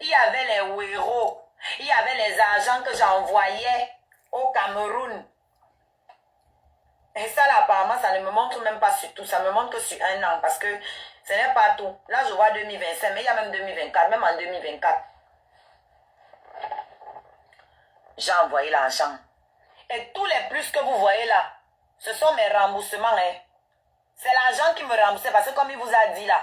Il y avait les Wero. Il y avait les argents que j'envoyais au Cameroun. Et ça là, apparemment, ça ne me montre même pas sur tout. Ça me montre que sur un an. Parce que ce n'est pas tout. Là, je vois 2025. Mais il y a même 2024. Même en 2024. J'ai envoyé l'argent. Et tous les plus que vous voyez là, ce sont mes remboursements. Hein. C'est l'argent qui me remboursait. Parce que comme il vous a dit là,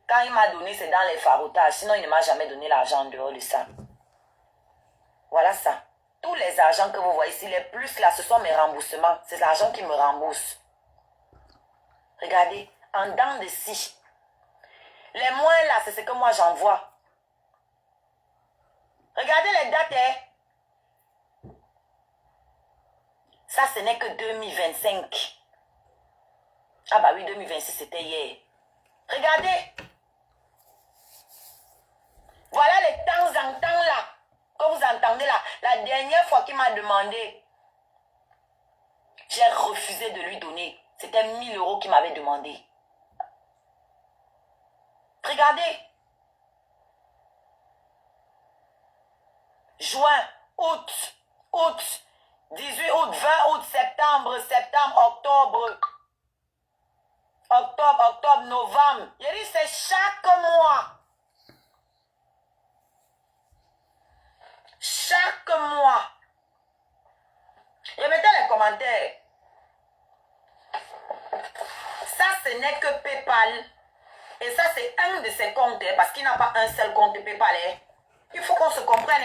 quand il m'a donné, c'est dans les faroutages. Sinon, il ne m'a jamais donné l'argent en dehors de ça. Voilà ça. Tous les argents que vous voyez ici, les plus là, ce sont mes remboursements. C'est l'argent qui me rembourse. Regardez, en dents de scie. Les moins là, c'est ce que moi j'envoie. Regardez les dates. Hein. Ça, ce n'est que 2025. Ah bah oui, 2026, c'était hier. Regardez. Voilà les temps en temps là. Que vous entendez là. La dernière fois qu'il m'a demandé, j'ai refusé de lui donner. C'était 1000 € qu'il m'avait demandé. Regardez. Juin, août, 18 août, 20 août, septembre, octobre. Octobre, novembre. Il dit c'est chaque mois. Chaque mois. Et mettez les commentaires. Ça, ce n'est que PayPal. Et ça, c'est un de ses comptes. Parce qu'il n'a pas un seul compte PayPal. Il faut qu'on se comprenne.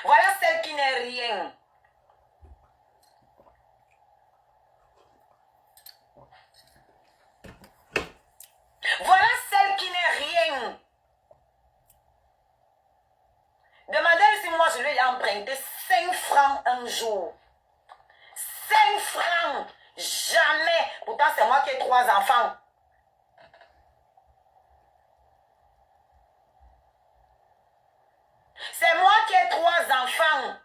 Voilà celle qui n'est rien. Voilà celle qui n'est rien. Demandez si moi je lui ai emprunté 5 francs un jour. 5 francs. Jamais. Pourtant, c'est moi qui ai 3 enfants. C'est moi qui ai 3 enfants.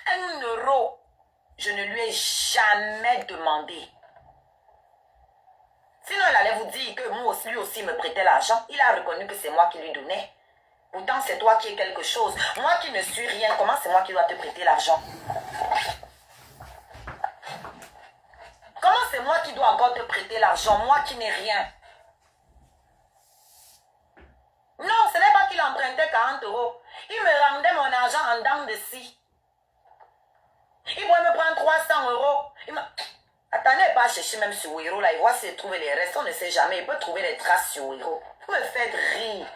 1 euro, je ne lui ai jamais demandé. Sinon, il allait vous dire que moi aussi, lui aussi me prêtait l'argent. Il a reconnu que c'est moi qui lui donnais. Pourtant, c'est toi qui es quelque chose. Moi qui ne suis rien, comment c'est moi qui dois te prêter l'argent? Comment c'est moi qui dois encore te prêter l'argent? Moi qui n'ai rien. Non, ce n'est pas qu'il empruntait 40 euros. Il me rendait mon argent en dents de scie. Il pourrait me prendre 300 euros. Attendez pas à chercher même sur Wero là. Il voit s'il trouve les restes. On ne sait jamais. Il peut trouver les traces sur Wero. Vous me faites rire.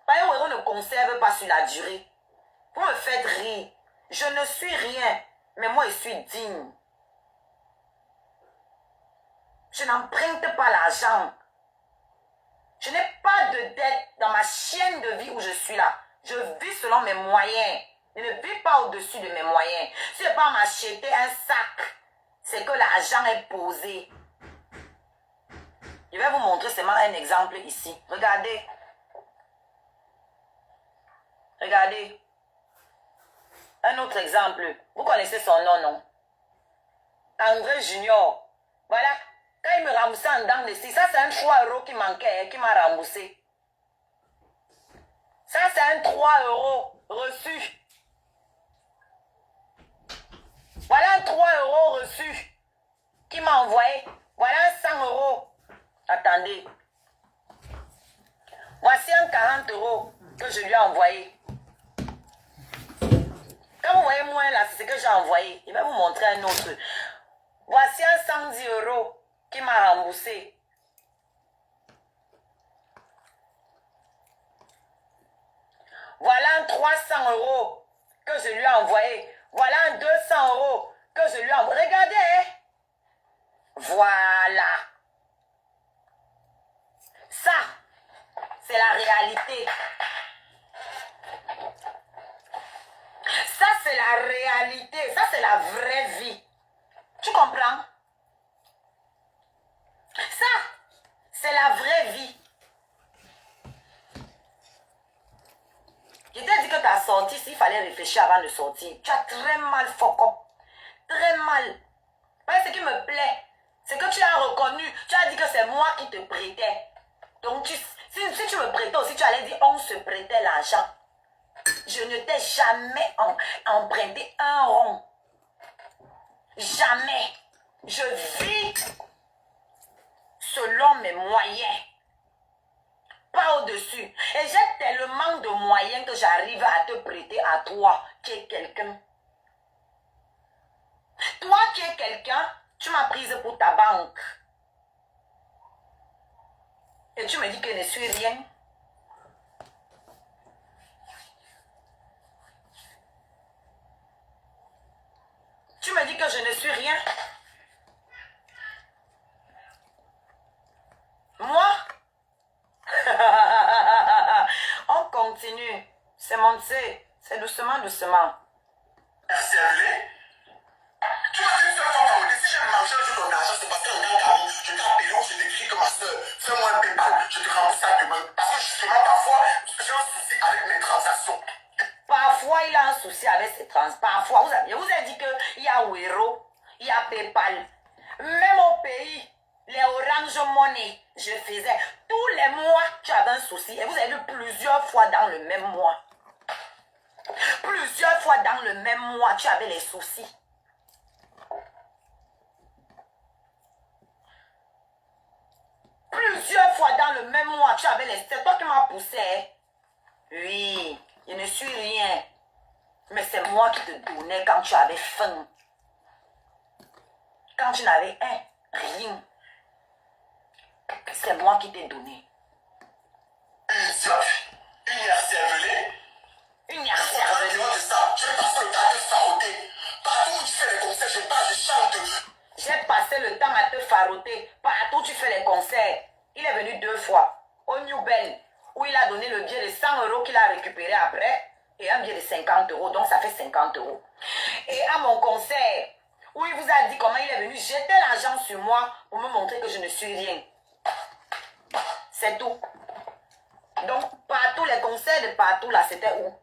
Wero ne conserve pas sur la durée. Vous me faites rire. Je ne suis rien. Mais moi, je suis digne. Je n'emprunte pas l'argent. Je n'ai pas de dette dans ma chaîne de vie où je suis là. Je vis selon mes moyens. Je ne vis pas au-dessus de mes moyens. Si je ne peux pas m'acheter un sac, c'est que l'argent est posé. Je vais vous montrer seulement un exemple ici. Regardez. Regardez. Un autre exemple. Vous connaissez son nom, non? André Junior. Voilà. Quand il me remboursait en dents de scie, ça c'est un 3 euros qui manquait, qui m'a remboursé. Ça c'est un 3 euros reçu. Voilà un 3 euros reçu qui m'a envoyé. Voilà un 100 euros. Attendez. Voici un 40 euros que je lui ai envoyé. Quand vous voyez moins là, c'est ce que j'ai envoyé. Je vais vous montrer un autre. Voici un 110 euros qui m'a remboursé. Voilà un 300 euros que je lui ai envoyé. Voilà un 200 euros que je lui ai envoyé. Regardez. Hein? Voilà. Ça, c'est la réalité. Ça, c'est la réalité. Ça, c'est la vraie vie. Tu comprends? Ça, c'est la vraie vie. Je t'ai dit que ta sortie, s'il fallait réfléchir avant de sortir, tu as très mal fuck up. Très mal. Mais ce qui me plaît, c'est que tu as reconnu, tu as dit que c'est moi qui te prêtais. Donc, si tu me prêtais aussi, tu allais dire on se prêtait l'argent. Je ne t'ai jamais emprunté un rond. Jamais. Je vis selon mes moyens. Pas au-dessus. Et j'ai tellement de moyens que j'arrive à te prêter à toi qui es quelqu'un. Toi qui es quelqu'un, tu m'as prise pour ta banque. Et tu me dis que je ne suis rien. Tu me dis que je ne suis rien. Moi? On continue. C'est monté. C'est doucement, doucement. Servez. Tu m'as dit une seule fois, Parodé, si j'ai mangé un jour ton argent, c'est parce qu'un grand carreau, je t'ai appelé, je t'écris que ma soeur, fais-moi un PayPal, je te rembourse ça demain. Parce que justement, parfois, j'ai un souci avec mes transactions. Parfois, il a un souci avec ses trans. Parfois, je vous ai dit qu'il y a Wero, il y a PayPal. Même au pays, les Orange Money, je faisais. Tous les mois, tu avais un souci. Et vous avez vu plusieurs fois dans le même mois. Plusieurs fois dans le même mois, tu avais les soucis. Plusieurs fois dans le même mois, tu avais les... C'est toi qui m'as poussé. Oui, je ne suis rien. Mais c'est moi qui te donnais quand tu avais faim. Quand tu n'avais rien. C'est moi qui t'ai donné. Une hier cervelée. Une hier cervelée. De ça, je vais passer le temps à te faroter. Partout où tu fais les concerts, je passe, je chante. J'ai passé le temps à te faroter. Partout où tu fais les concerts. Il est venu 2 fois. Au New Bell, où il a donné le billet de 100 euros qu'il a récupéré après. Et un billet de 50 euros. Donc ça fait 50 euros. Et à mon concert, où il vous a dit comment il est venu jeter l'argent sur moi pour me montrer que je ne suis rien. C'est tout. Donc, partout, les concerts de partout, là, c'était où?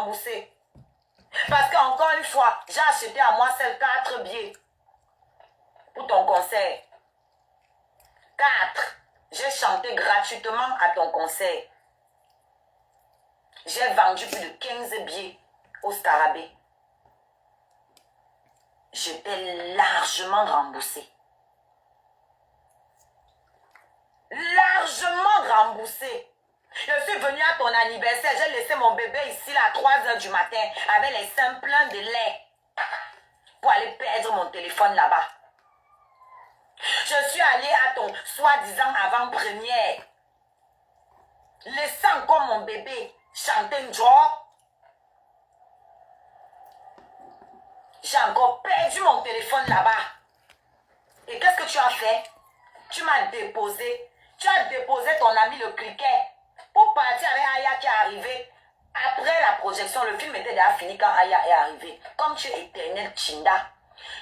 rembourser. Parce qu'encore une fois, j'ai acheté à moi seuls 4 billets pour ton concert. 4. J'ai chanté gratuitement à ton concert. J'ai vendu plus de 15 billets au Scarabée. Je t'ai largement remboursé. Largement remboursé. Je suis venue à ton anniversaire, j'ai laissé mon bébé ici là, à 3 h du matin avec les seins pleins de lait pour aller perdre mon téléphone là-bas. Je suis allée à ton soi-disant avant-première, laissant encore mon bébé chanter une joie. J'ai encore perdu mon téléphone là-bas. Et qu'est-ce que tu as fait? Tu m'as déposé. Tu as déposé ton ami le criquet pour partir avec Aya qui est arrivé. Après la projection, le film était déjà fini quand Aya est arrivée. Comme tu es éternel Chinda,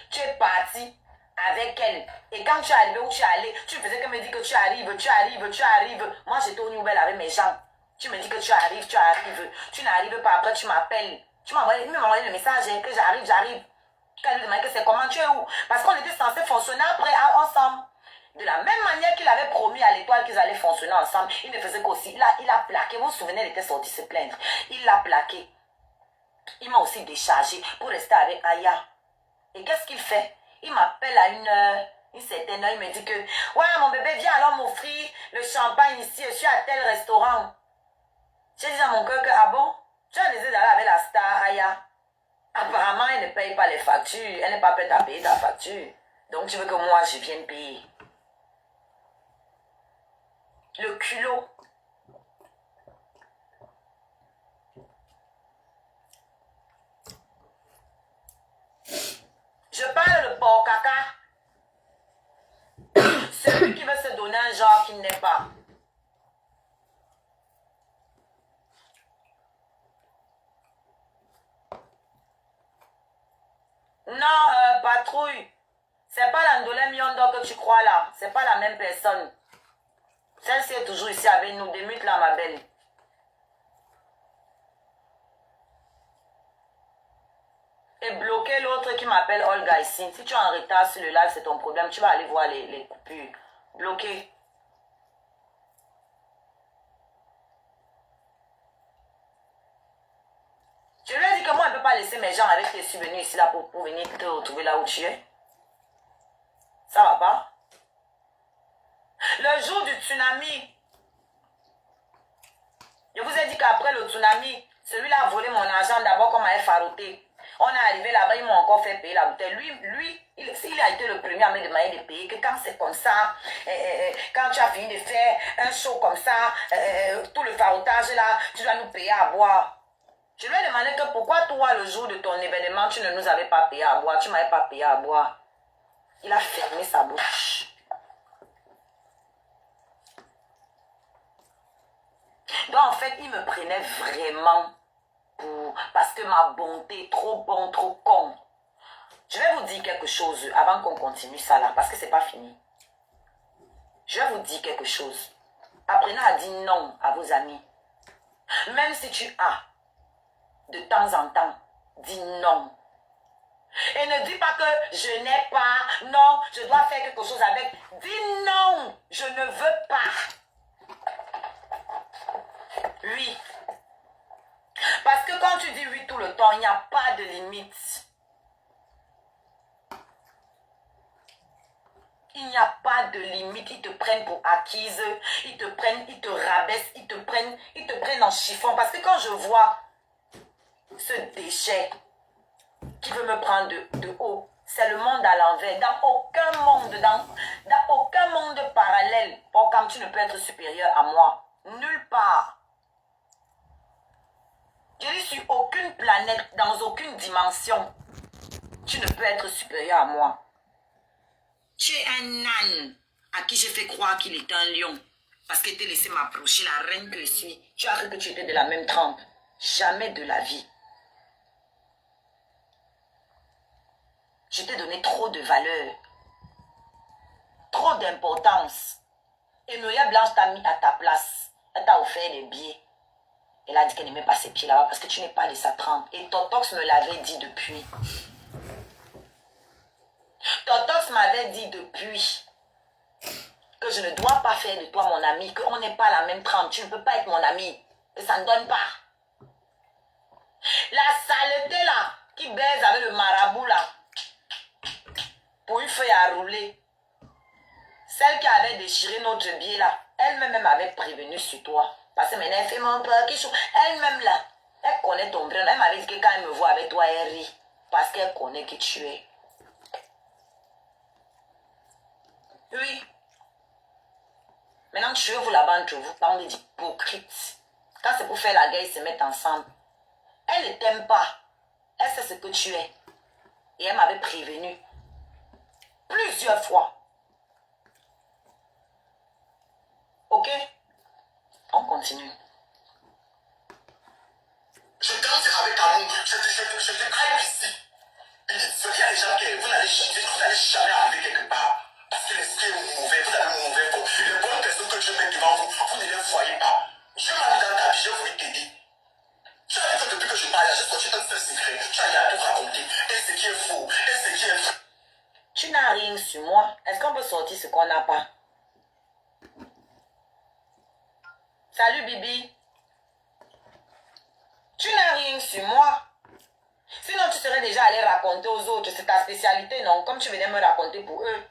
tu es parti avec elle. Et quand tu es arrivé où tu es allé, tu faisais que me dire que tu arrives, tu arrives, tu arrives. Moi, j'étais au Nouvelle avec mes gens. Tu me dis que tu arrives, tu arrives. Tu n'arrives pas, après tu m'appelles. Tu m'as envoyé le message que j'arrive, j'arrive. Quand elle lui demandait que c'est comment, tu es où? Parce qu'on était censés fonctionner après ensemble. De la même manière qu'il avait promis à l'étoile qu'ils allaient fonctionner ensemble, il ne faisait qu'aussi. Il a plaqué. Vous vous souvenez, il était sorti se plaindre. Il l'a plaqué. Il m'a aussi déchargé pour rester avec Aya. Et qu'est-ce qu'il fait? Il m'appelle à une certaine heure. Il me dit que, ouais, mon bébé, viens alors m'offrir le champagne ici. Je suis à tel restaurant. J'ai dit à mon cœur que, ah bon? Tu as décidé d'aller avec la star Aya. Apparemment, elle ne paye pas les factures. Elle n'est pas prête à payer ta facture. Donc, tu veux que moi, je vienne payer. Le culot. Je parle de porc caca. Celui qui veut se donner un genre qu'il n'est pas. Non, patrouille. C'est pas l'Andolé Miondo que tu crois là. C'est pas la même personne. Celle-ci est toujours ici avec nous. Démute là, ma belle. Et bloquer l'autre qui m'appelle Olga ici. Si tu es en retard sur le live, c'est ton problème. Tu vas aller voir les coupures. Bloquer. Je lui ai dit que moi, je ne peux pas laisser mes gens avec les souvenirs ici là pour venir te retrouver là où tu es. Ça va pas? Le jour du tsunami, je vous ai dit qu'après le tsunami, celui-là a volé mon argent d'abord comme m'avait farouté. On est arrivé là-bas, ils m'ont encore fait payer la bouteille. Lui, il a été le premier à me demander de payer. Que quand c'est comme ça, quand tu as fini de faire un show comme ça, tout le faroutage là, tu dois nous payer à boire. Je lui ai demandé que pourquoi toi, le jour de ton événement, tu ne nous avais pas payé à boire, tu ne m'avais pas payé à boire. Il a fermé sa bouche. Donc en fait, il me prenait vraiment parce que ma bonté, trop bon, trop con. Je vais vous dire quelque chose avant qu'on continue ça là, parce que c'est pas fini. Je vais vous dire quelque chose. Apprenez à dire non à vos amis. Même si tu as, de temps en temps, dis non. Et ne dis pas que je n'ai pas, non, je dois faire quelque chose avec. Dis non, je ne veux pas. Oui. Parce que quand tu dis oui tout le temps, il n'y a pas de limite. Il n'y a pas de limite. Ils te prennent pour acquise. Ils te prennent, ils te rabaissent. Ils te prennent en chiffon. Parce que quand je vois ce déchet qui veut me prendre de haut, c'est le monde à l'envers. Dans aucun monde parallèle, comme tu ne peux être supérieur à moi. Nulle part. Je dis sur aucune planète, dans aucune dimension, tu ne peux être supérieur à moi. Tu es un âne à qui j'ai fait croire qu'il était un lion. Parce qu'il t'a laissé m'approcher, la reine que je suis. Tu as cru que tu étais de la même trempe. Jamais de la vie. Je t'ai donné trop de valeur. Trop d'importance. Et Noya Blanche t'a mis à ta place. Elle t'a offert des billets. Elle a dit qu'elle n'aimait pas ses pieds là-bas parce que tu n'es pas de sa trempe. Et Totox me l'avait dit depuis. Totox m'avait dit depuis que je ne dois pas faire de toi mon ami, qu'on n'est pas la même trempe. Tu ne peux pas être mon ami. Et ça ne donne pas. La saleté là, qui baise avec le marabout là, pour une feuille à rouler. Celle qui avait déchiré notre billet là, elle-même m'avait prévenu sur toi. Parce que maintenant, elle fait mon peur, elle-même là, elle connaît ton vrai nom. Elle m'avait dit que quand elle me voit avec toi, elle rit. Parce qu'elle connaît qui tu es. Oui. Maintenant, tu veux vous là-bas entre vous, parlez d'hypocrite. Quand c'est pour faire la guerre, ils se mettent ensemble. Elle ne t'aime pas. Elle sait ce que tu es. Et elle m'avait prévenu. Plusieurs fois. Ok? On continue. Je danse avec amour. Je te crève ici. Il y a des gens que vous n'allez jamais arriver quelque part. Parce que l'esprit est mauvais, vous avez mauvais pour. Les bonnes personnes que Dieu met devant vous, vous ne les voyez pas. Je m'a mis dans ta vie, je voulais t'aider. Tu as vu que depuis que je parle, j'ai sorti un seul secret. Tu as rien à tout raconter. Et ce qui est faux, et ce qui est faux. Tu n'as rien sur moi. Est-ce qu'on peut sortir ce qu'on n'a pas? Salut Bibi. Tu n'as rien sur moi. Sinon tu serais déjà allé raconter aux autres. C'est ta spécialité, non? Comme tu venais me raconter pour eux.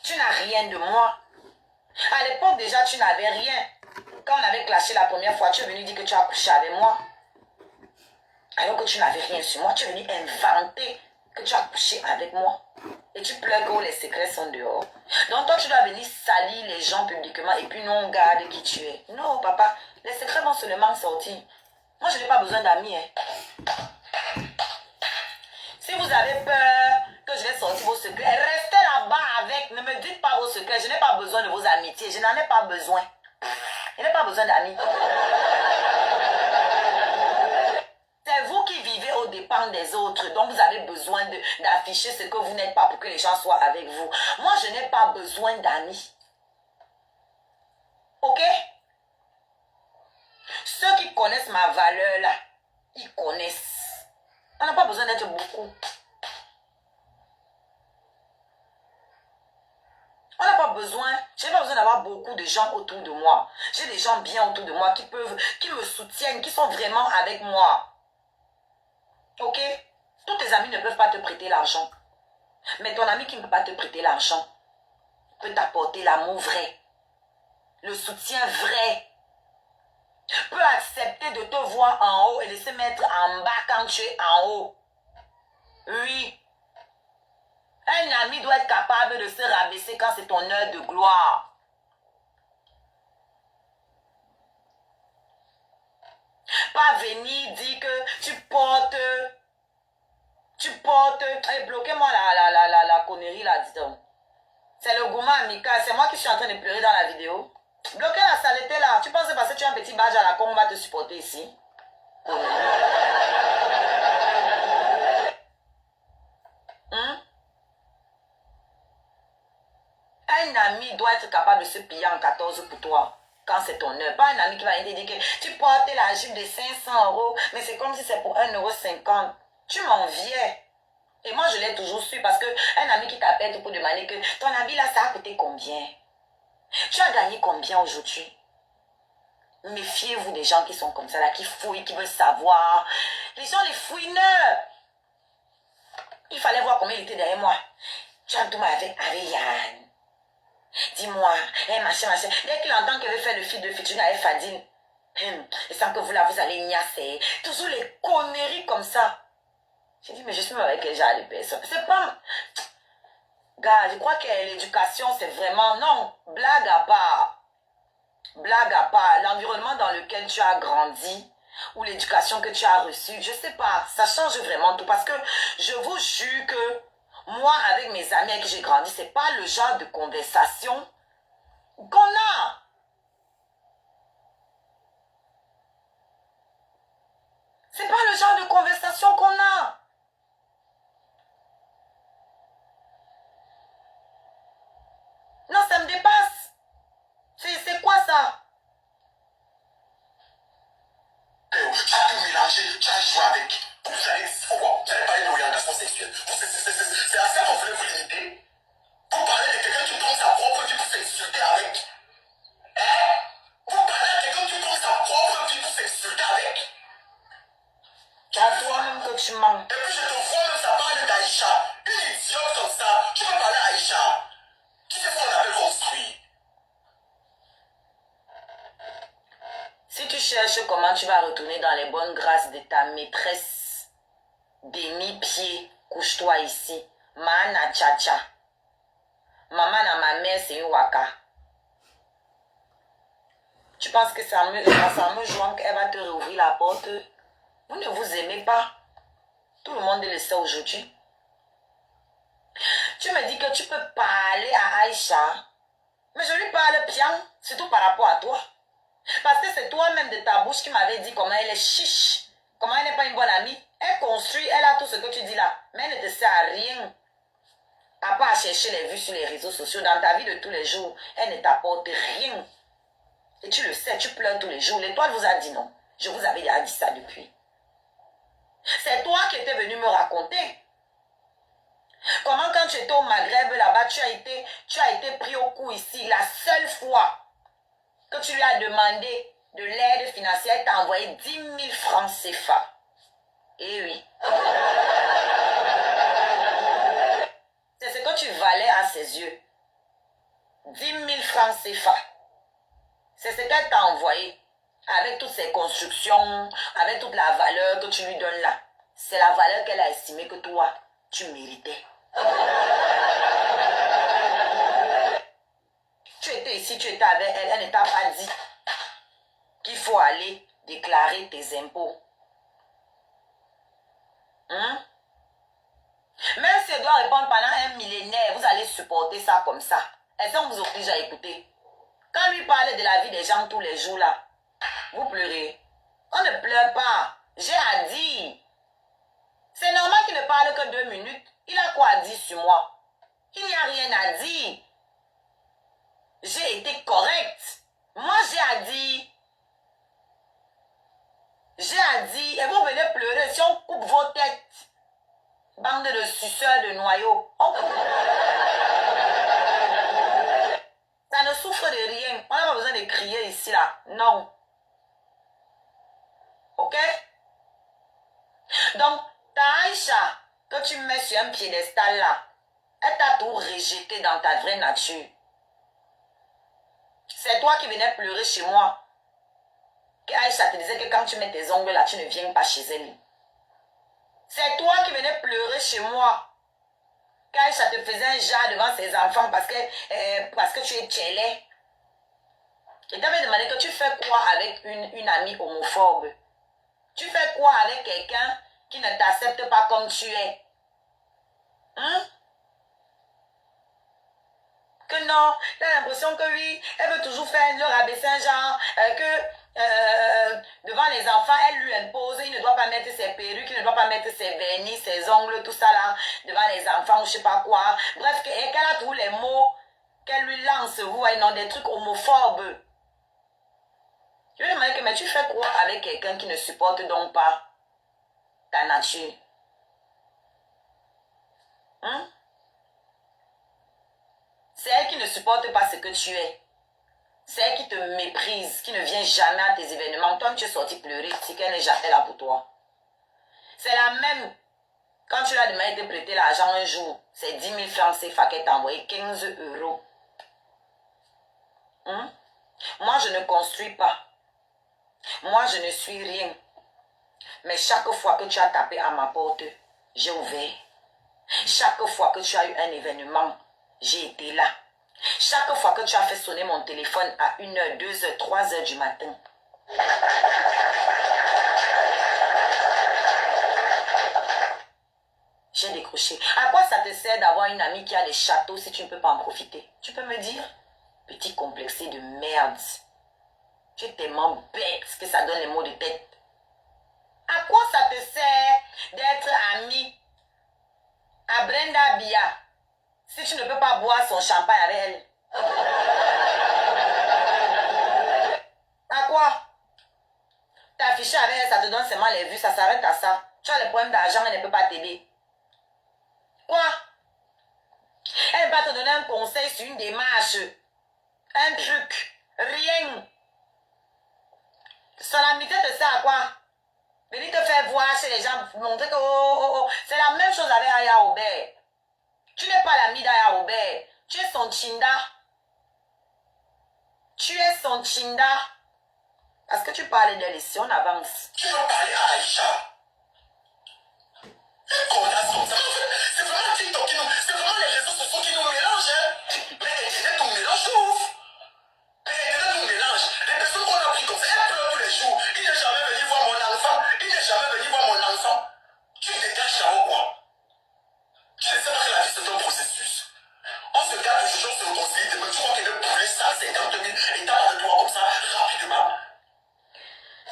Tu n'as rien de moi. À l'époque déjà tu n'avais rien. Quand on avait clashé la première fois, tu es venu dire que tu as couché avec moi. Alors que tu n'avais rien sur moi, tu es venu inventer que tu as couché avec moi. Et tu pleures que les secrets sont dehors. Donc toi, tu dois venir salir les gens publiquement et puis nous, on garde qui tu es. Non, papa, les secrets vont seulement sortir. Moi, je n'ai pas besoin d'amis. Hein. Si vous avez peur que je vais sortir vos secrets, restez là-bas avec. Ne me dites pas vos secrets. Je n'ai pas besoin de vos amitiés. Je n'en ai pas besoin. Je n'ai pas besoin d'amis. C'est vous qui vivez aux dépens des autres. Donc, vous avez besoin d'afficher ce que vous n'êtes pas pour que les gens soient avec vous. Moi, je n'ai pas besoin d'amis. Ok? Ceux qui connaissent ma valeur, là, ils connaissent. On n'a pas besoin d'être beaucoup. On n'a pas besoin, je n'ai pas besoin d'avoir beaucoup de gens autour de moi. J'ai des gens bien autour de moi qui me soutiennent, qui sont vraiment avec moi. Ok? Tous tes amis ne peuvent pas te prêter l'argent. Mais ton ami qui ne peut pas te prêter l'argent peut t'apporter l'amour vrai. Le soutien vrai. Peut accepter de te voir en haut et de se mettre en bas quand tu es en haut. Oui. Un ami doit être capable de se rabaisser quand c'est ton heure de gloire. Pas venir dire que tu portes... bloquez-moi la connerie là, dis donc. C'est le gourmand amical. C'est moi qui suis en train de pleurer dans la vidéo. Bloquez la saleté là. Tu penses que parce que tu as un petit badge à la con, on va te supporter ici? Un ami doit être capable de se piller en 14 pour toi. Quand c'est ton heure. Pas un ami qui va te dire que tu portes la jupe de 500 €, mais c'est comme si c'est pour 1,50 €. Tu m'enviais. Et moi, je l'ai toujours su parce qu'un ami qui t'appelle pour demander que ton habit là, ça a coûté combien? Tu as gagné combien aujourd'hui? Méfiez-vous des gens qui sont comme ça, là, qui fouillent, qui veulent savoir. Les gens, les fouineurs. Il fallait voir combien il était derrière moi. Tu as tout avec Yann. Dis-moi, machin. Dès qu'il entend qu'elle veut faire le fil de featuring avec Fadil, et sans que vous là, vous allez niasser. Toujours les conneries comme ça. J'ai dit, mais je suis même avec quel genre de personne. C'est pas... Gars, je crois que l'éducation, c'est vraiment... Non, blague à part. Blague à part. L'environnement dans lequel tu as grandi, ou l'éducation que tu as reçue, je sais pas. Ça change vraiment tout. Parce que je vous jure que moi, avec mes amis avec qui j'ai grandi, c'est pas le genre de conversation qu'on a. C'est pas le genre de conversation qu'on a. Non, ça me dépasse. C'est quoi ça? wesh, comment tu vas retourner dans les bonnes grâces de ta maîtresse? Demi-pied, couche-toi ici. Mana tcha-tcha. Maman na ma mère, c'est une waka. Tu penses que ça me joint qu'elle va te rouvrir la porte? Vous ne vous aimez pas. Tout le monde le sait aujourd'hui. Tu me dis que tu peux parler à Aïcha. Mais je lui parle bien, surtout par rapport à toi. Parce que c'est toi-même de ta bouche qui m'avait dit comment elle est chiche. Comment elle n'est pas une bonne amie. Elle construit, elle a tout ce que tu dis là. Mais elle ne te sert à rien. À part chercher les vues sur les réseaux sociaux. Dans ta vie de tous les jours, elle ne t'apporte rien. Et tu le sais, tu pleures tous les jours. L'étoile vous a dit non. Je vous avais déjà dit ça depuis. C'est toi qui étais venu me raconter. Comment quand tu étais au Maghreb là-bas, tu as été pris au coup ici. La seule fois que tu lui as demandé de l'aide financière, elle t'a envoyé 10 000 francs CFA. Eh oui. C'est ce que tu valais à ses yeux. 10 000 francs CFA. C'est ce qu'elle t'a envoyé. Avec toutes ses constructions, avec toute la valeur que tu lui donnes là. C'est la valeur qu'elle a estimée que toi, tu méritais. Tu étais ici, tu étais avec elle, elle ne t'a pas dit qu'il faut aller déclarer tes impôts. Hein? Même si elle doit répondre pendant un millénaire, vous allez supporter ça comme ça. Est-ce qu'on vous oblige à écouter? Quand lui parle de la vie des gens tous les jours là, vous pleurez. On ne pleure pas. J'ai à dire. C'est normal qu'il ne parle que 2 minutes. Il a quoi à dire sur moi? Il n'y a rien à dire. J'ai été correcte. Moi, j'ai à dire. J'ai à dire. Et vous venez pleurer si on coupe vos têtes. Bande de suceurs de noyaux. Ça ne souffre de rien. On n'a pas besoin de crier ici, là. Non. Ok? Donc, ta Aïcha, que tu mets sur un piédestal là, elle t'a tout rejeté dans ta vraie nature. C'est toi qui venais pleurer chez moi. Que Aïcha te disait que quand tu mets tes ongles là, tu ne viens pas chez elle. C'est toi qui venais pleurer chez moi. Qu'Aïcha te faisait un jas devant ses enfants parce que tu es tchélé. Je t'avais demandé que tu fais quoi avec une amie homophobe. Tu fais quoi avec quelqu'un qui ne t'accepte pas comme tu es? Hein? Que non, elle a l'impression que oui, elle veut toujours faire le rabaisser un genre, devant les enfants, elle lui impose, il ne doit pas mettre ses perruques, il ne doit pas mettre ses vernis, ses ongles, tout ça là, devant les enfants ou je sais pas quoi. Bref, qu'elle a tous les mots qu'elle lui lance, vous voyez, non, des trucs homophobes. Je lui demande que, mais tu fais quoi avec quelqu'un qui ne supporte donc pas ta nature? Hein? C'est elle qui ne supporte pas ce que tu es. C'est elle qui te méprise, qui ne vient jamais à tes événements. Toi, tu es sorti pleurer, c'est qu'elle n'est jamais là pour toi. C'est la même. Quand tu lui as demandé de prêter l'argent un jour, c'est 10 000 francs CFA qu'elle t'a envoyé, 15 euros. Hein? Moi, je ne construis pas. Moi, je ne suis rien. Mais chaque fois que tu as tapé à ma porte, j'ai ouvert. Chaque fois que tu as eu un événement, j'ai été là. Chaque fois que tu as fait sonner mon téléphone à 1h, 2h, 3h du matin. J'ai décroché. À quoi ça te sert d'avoir une amie qui a des châteaux si tu ne peux pas en profiter? Tu peux me dire? Petit complexé de merde. Tu es tellement bête que ça donne les mots de tête. À quoi ça te sert d'être amie à Brenda Bia si tu ne peux pas boire son champagne avec elle? À quoi? T'afficher avec elle, ça te donne seulement les vues, ça s'arrête à ça. Tu as les problèmes d'argent, elle ne peut pas t'aider. Quoi? Elle va te donner un conseil sur une démarche, un truc, rien. Son amitié te sert à quoi? Venir te faire voir chez les gens, montrer que c'est la même chose avec Aya Robert. Tu n'es pas l'ami d'Aya Robert. Tu es son chinda. Tu es son chinda. Parce que tu parles d'elle ici, on avance. Tu vas parler à Aïcha. Connasse comme ça. C'est vraiment TikTok qui nous... C'est vraiment les réseaux sociaux qui nous mélangent. Hein. Mais Internet nous mélange ouf. Mais Internet nous mélange. Les personnes qu'on a pris comme ça, elles pleurent tous les jours. Il n'est jamais venu voir mon enfant. Il n'est jamais venu voir mon enfant. Tu te détaches là-haut quoi. Tu ne sais pas que la vie c'est un processus. On se garde toujours sur le conseiller. Mais tu crois qu'il veut brûler ça 50 000 étapes avec toi comme ça rapidement.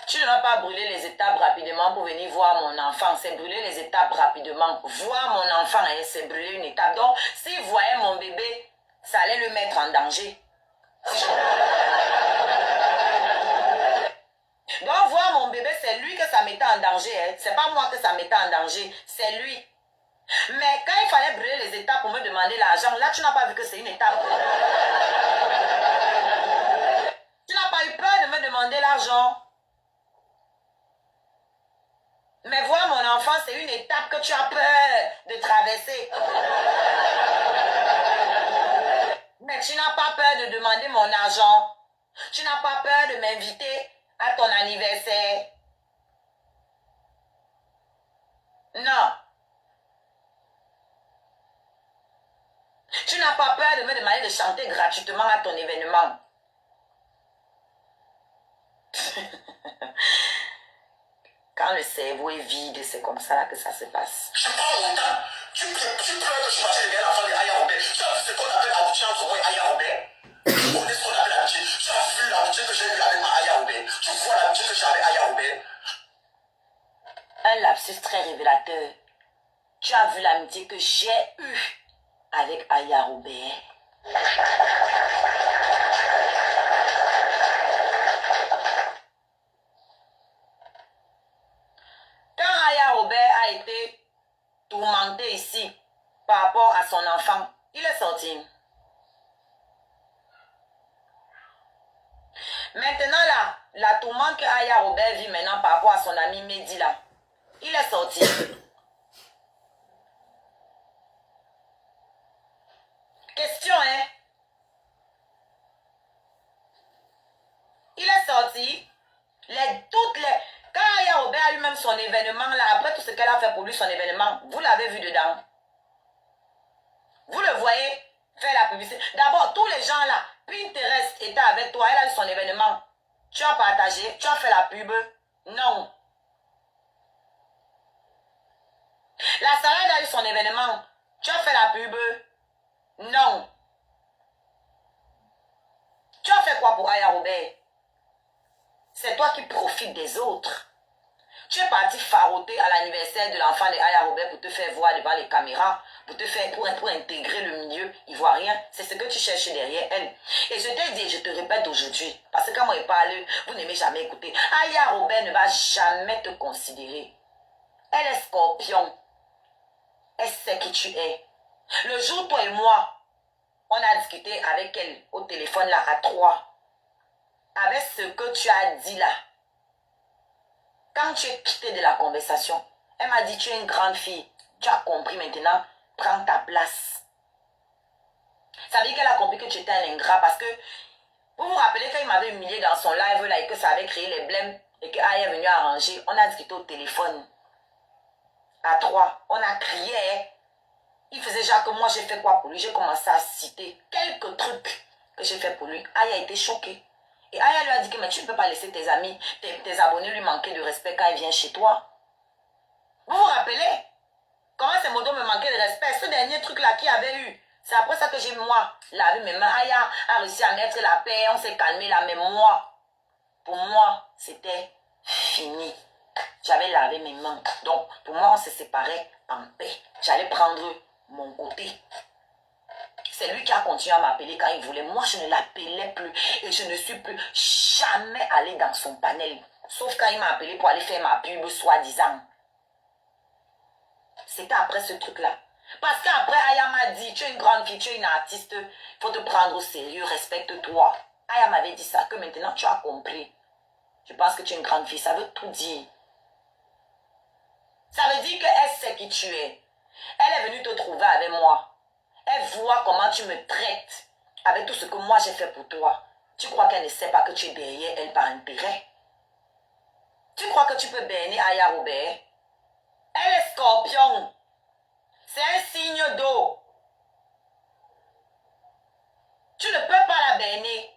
Tu ne vas pas brûler les étapes rapidement pour venir voir mon enfant. C'est brûler les étapes rapidement. Voir mon enfant, hein, c'est brûler une étape. Donc, s'il voyait mon bébé, ça allait le mettre en danger. Donc, voir mon bébé, c'est lui que ça mettait en danger. Hein. C'est pas moi que ça mettait en danger. C'est lui. Mais quand il fallait brûler les étapes pour me demander l'argent, là, tu n'as pas vu que c'est une étape. Tu n'as pas eu peur de me demander l'argent. Mais voir mon enfant, c'est une étape que tu as peur de traverser. Mais tu n'as pas peur de demander mon argent. Tu n'as pas peur de m'inviter à ton anniversaire. Non. Tu n'as pas peur de me demander de chanter gratuitement à ton événement. Quand le cerveau est vide, c'est comme ça là que ça se passe. Je prends mon temps. Tu pleures que je marchais derrière l'enfant de Aya Robert. Tu as vu ce qu'on appelle l'amitié entre moi et Aya Robert. Tu connais ce qu'on appelle l'amitié. Tu as vu l'amitié que j'ai eue avec ma Aya Robert. Tu vois l'amitié que j'ai avec Aya Robert. Un lapsus très révélateur. Tu as vu l'amitié que j'ai eue avec Aya Robert. Quand Aya Robert a été tourmenté ici par rapport à son enfant, il est sorti. Maintenant là, la tourmente que Aya Robert vit maintenant par rapport à son ami Mehdi là, il est sorti. Question hein. Il est sorti. Quand Aya Robert a eu même son événement là, après tout ce qu'elle a fait pour lui, son événement, vous l'avez vu dedans. Vous le voyez faire la publicité. D'abord, tous les gens là, Pinterest était avec toi, elle a eu son événement. Tu as partagé, tu as fait la pub. Non. La salade a eu son événement. Tu as fait la pub. Non. Tu as fait quoi pour Aya Robert? C'est toi qui profites des autres. Tu es parti faroter à l'anniversaire de l'enfant de Aya Robert pour te faire voir devant les caméras, pour intégrer le milieu ivoirien. C'est ce que tu cherches derrière elle. Et je t'ai dit, je te répète aujourd'hui, parce que quand moi je parle, vous n'aimez jamais écouter. Aya Robert ne va jamais te considérer. Elle est scorpion. Elle sait qui tu es. Le jour, toi et moi, on a discuté avec elle au téléphone là à 3. Avec ce que tu as dit là. Quand tu es quitté de la conversation, elle m'a dit, tu es une grande fille. Tu as compris maintenant, prends ta place. Ça veut dire qu'elle a compris que tu étais un ingrat parce que, vous vous rappelez quand il m'avait humilié dans son live là et que ça avait créé les blèmes et que Aya est venue arranger, on a discuté au téléphone. À 3, on a crié. Hein. Il faisait déjà que moi j'ai fait quoi pour lui. J'ai commencé à citer quelques trucs que j'ai fait pour lui. Aya a été choquée. Et Aya lui a dit que mais tu ne peux pas laisser tes amis, tes abonnés lui manquer de respect quand ils viennent chez toi. Vous vous rappelez comment ces modos me manquaient de respect? Ce dernier truc-là qu'il y avait eu. C'est après ça que j'ai, moi, lavé mes mains. Aya a réussi à mettre la paix. On s'est calmé là. Mais moi, pour moi, c'était fini. J'avais lavé mes mains. Donc, pour moi, on se séparait en paix. J'allais prendre mon côté. C'est lui qui a continué à m'appeler quand il voulait. Moi, je ne l'appelais plus. Et je ne suis plus jamais allée dans son panel. Sauf quand il m'a appelé pour aller faire ma pub, soi-disant. C'était après ce truc-là. Parce qu'après, Aya m'a dit, tu es une grande fille, tu es une artiste. Il faut te prendre au sérieux, respecte-toi. Aya m'avait dit ça, que maintenant tu as compris. Je pense que tu es une grande fille, ça veut tout dire. Ça veut dire qu'elle sait qui tu es. Elle est venue te trouver avec moi. Elle voit comment tu me traites avec tout ce que moi j'ai fait pour toi. Tu crois qu'elle ne sait pas que tu es derrière elle par intérêt? Tu crois que tu peux berner Aya Robert? Elle est scorpion. C'est un signe d'eau. Tu ne peux pas la berner.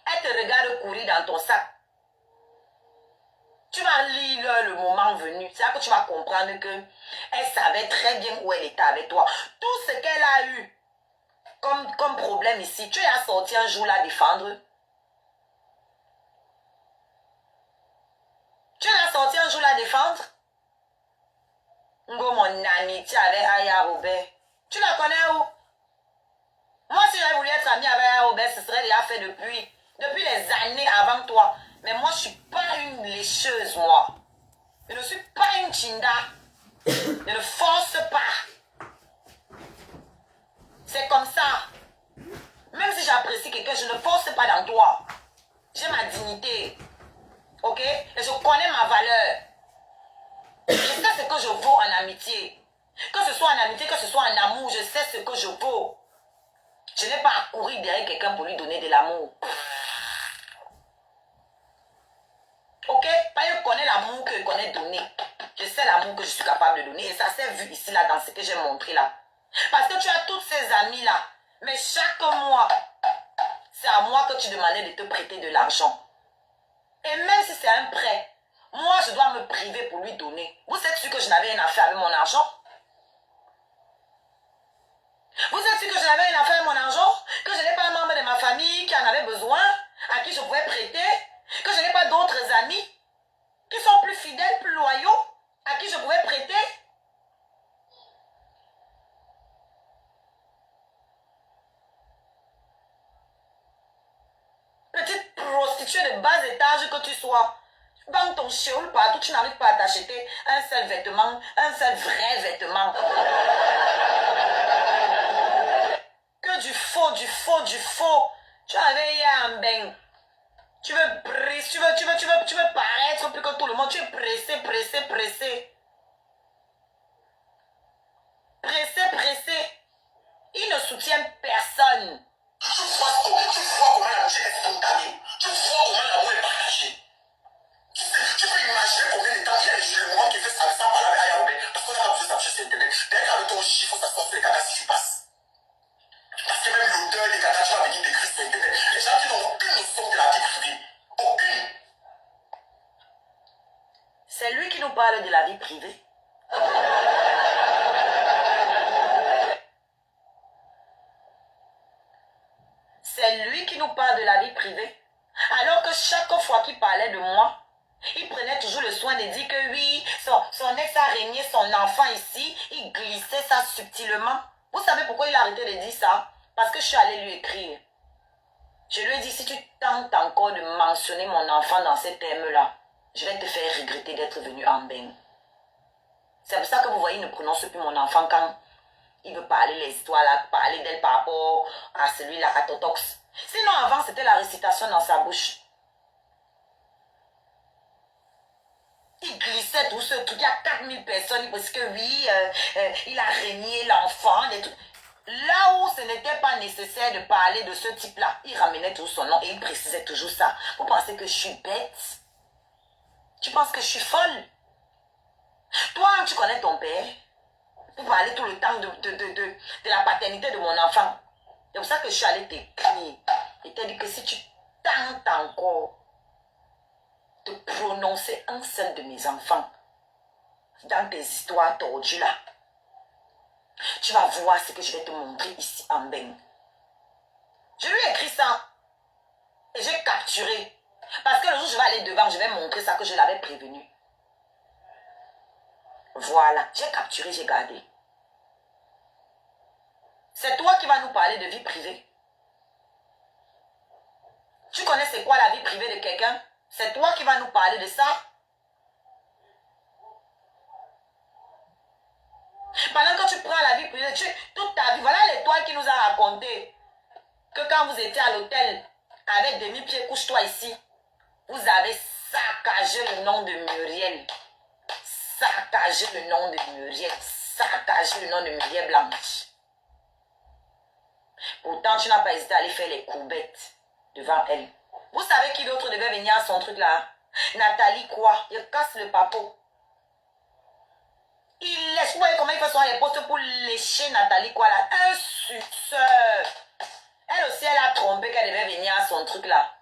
Elle te regarde courir dans ton sac. Tu vas lire le moment venu. C'est là que tu vas comprendre que elle savait très bien où elle était avec toi. Tout ce qu'elle a eu comme problème ici, tu as sorti un jour la défendre. Tu l'as sorti un jour la défendre. Ngo, mon amitié avec Aya Robert. Tu la connais où? Moi, si j'avais voulu être amie avec Aya Robert, ce serait déjà fait depuis des années avant toi. Mais moi, je ne suis pas une lécheuse, moi. Je ne suis pas une chinda. Je ne force pas. C'est comme ça. Même si j'apprécie quelqu'un, je ne force pas dans toi. J'ai ma dignité. Ok? Et je connais ma valeur. Je sais ce que je vaux en amitié. Que ce soit en amitié, que ce soit en amour, je sais ce que je vaux. Je n'ai pas à courir derrière quelqu'un pour lui donner de l'amour. Ok? Pas je connais l'amour que je connais donner. Je sais l'amour que je suis capable de donner. Et ça s'est vu ici, là, dans ce que j'ai montré, là. Parce que tu as toutes ces amies-là. Mais chaque mois, c'est à moi que tu demandais de te prêter de l'argent. Et même si c'est un prêt, moi, je dois me priver pour lui donner. Vous êtes sûr que je n'avais rien à faire avec mon argent? Vous êtes sûr que je n'avais rien à faire avec mon argent? Que je n'ai pas un membre de ma famille qui en avait besoin, à qui je pouvais prêter? Que je n'ai pas d'autres amis qui sont plus fidèles, plus loyaux, à qui je pouvais prêter? Petite prostituée de bas étage que tu sois, dans ton chéoul partout, tu n'arrives pas à t'acheter un seul vêtement, un seul vrai vêtement. Que du faux, du faux, du faux. Tu avais un bain. Tu veux paraître plus que tout le monde. Tu es pressé, pressé, pressé. Pressé, pressé. Il ne soutient personne. Tu vois comment l'amitié est spontanée. Tu vois comment l'amour est partagé. Tu peux imaginer combien de temps il y a le moment qui fait ça sans parler avec Aya Robert. Parce qu'on n'a pas besoin de s'afficher sur Internet. Dès qu'avec ton chiffre, ça sort sur les cagas si tu passes. Parce que même l'odeur des cagas, tu vas venir décrire sur Internet. Les gens qui n'ont aucune notion de la vie privée. Aucune. C'est lui qui nous parle de la vie privée. C'est lui qui nous parle de la vie privée. Alors que chaque fois qu'il parlait de moi, il prenait toujours le soin de dire que oui, son ex a régné son enfant ici. Il glissait ça subtilement. Vous savez pourquoi il a arrêté de dire ça? Parce que je suis allée lui écrire. Je lui ai dit, si tu tentes encore de mentionner mon enfant dans ces termes-là, je vais te faire regretter d'être venu en bain. C'est pour ça que vous voyez, il ne prononce plus mon enfant quand il veut parler les histoires, là, parler d'elle par rapport à celui-là, à Totox. Sinon, avant, c'était la récitation dans sa bouche. Il glissait tout ce truc. Il y a 4000 personnes parce que oui, il a régné l'enfant. Là où ce n'était pas nécessaire de parler de ce type-là, il ramenait tout son nom et il précisait toujours ça. Vous pensez que je suis bête? Tu penses que je suis folle? Toi, tu connais ton père. Vous parlez tout le temps de la paternité de mon enfant. C'est pour ça que je suis allée t'écrire. Et t'ai dit que si tu tentes encore de prononcer un seul de mes enfants dans tes histoires tordues là, tu vas voir ce que je vais te montrer ici en bain. Je lui ai écrit ça. Et j'ai capturé. Parce que le jour où je vais aller devant, je vais montrer ça que je l'avais prévenu. Voilà. J'ai capturé, j'ai gardé. C'est toi qui vas nous parler de vie privée. Tu connais c'est quoi la vie privée de quelqu'un? C'est toi qui vas nous parler de ça? Pendant que tu prends la vie privée, toute ta vie, voilà l'étoile qui nous a raconté que quand vous étiez à l'hôtel avec demi-pied, couche-toi ici, vous avez saccagé le nom de Muriel. Saccagé le nom de Muriel. Saccagé le nom de Muriel Blanche. Pourtant, tu n'as pas hésité à aller faire les courbettes devant elle. Vous savez qui d'autre devait venir à son truc là? Nathalie quoi? Il casse le papo. Il laisse. Vous voyez comment il fait son poste pour lécher Nathalie quoi là? Un suceur. Elle aussi, elle a trompé qu'elle devait venir à son truc là.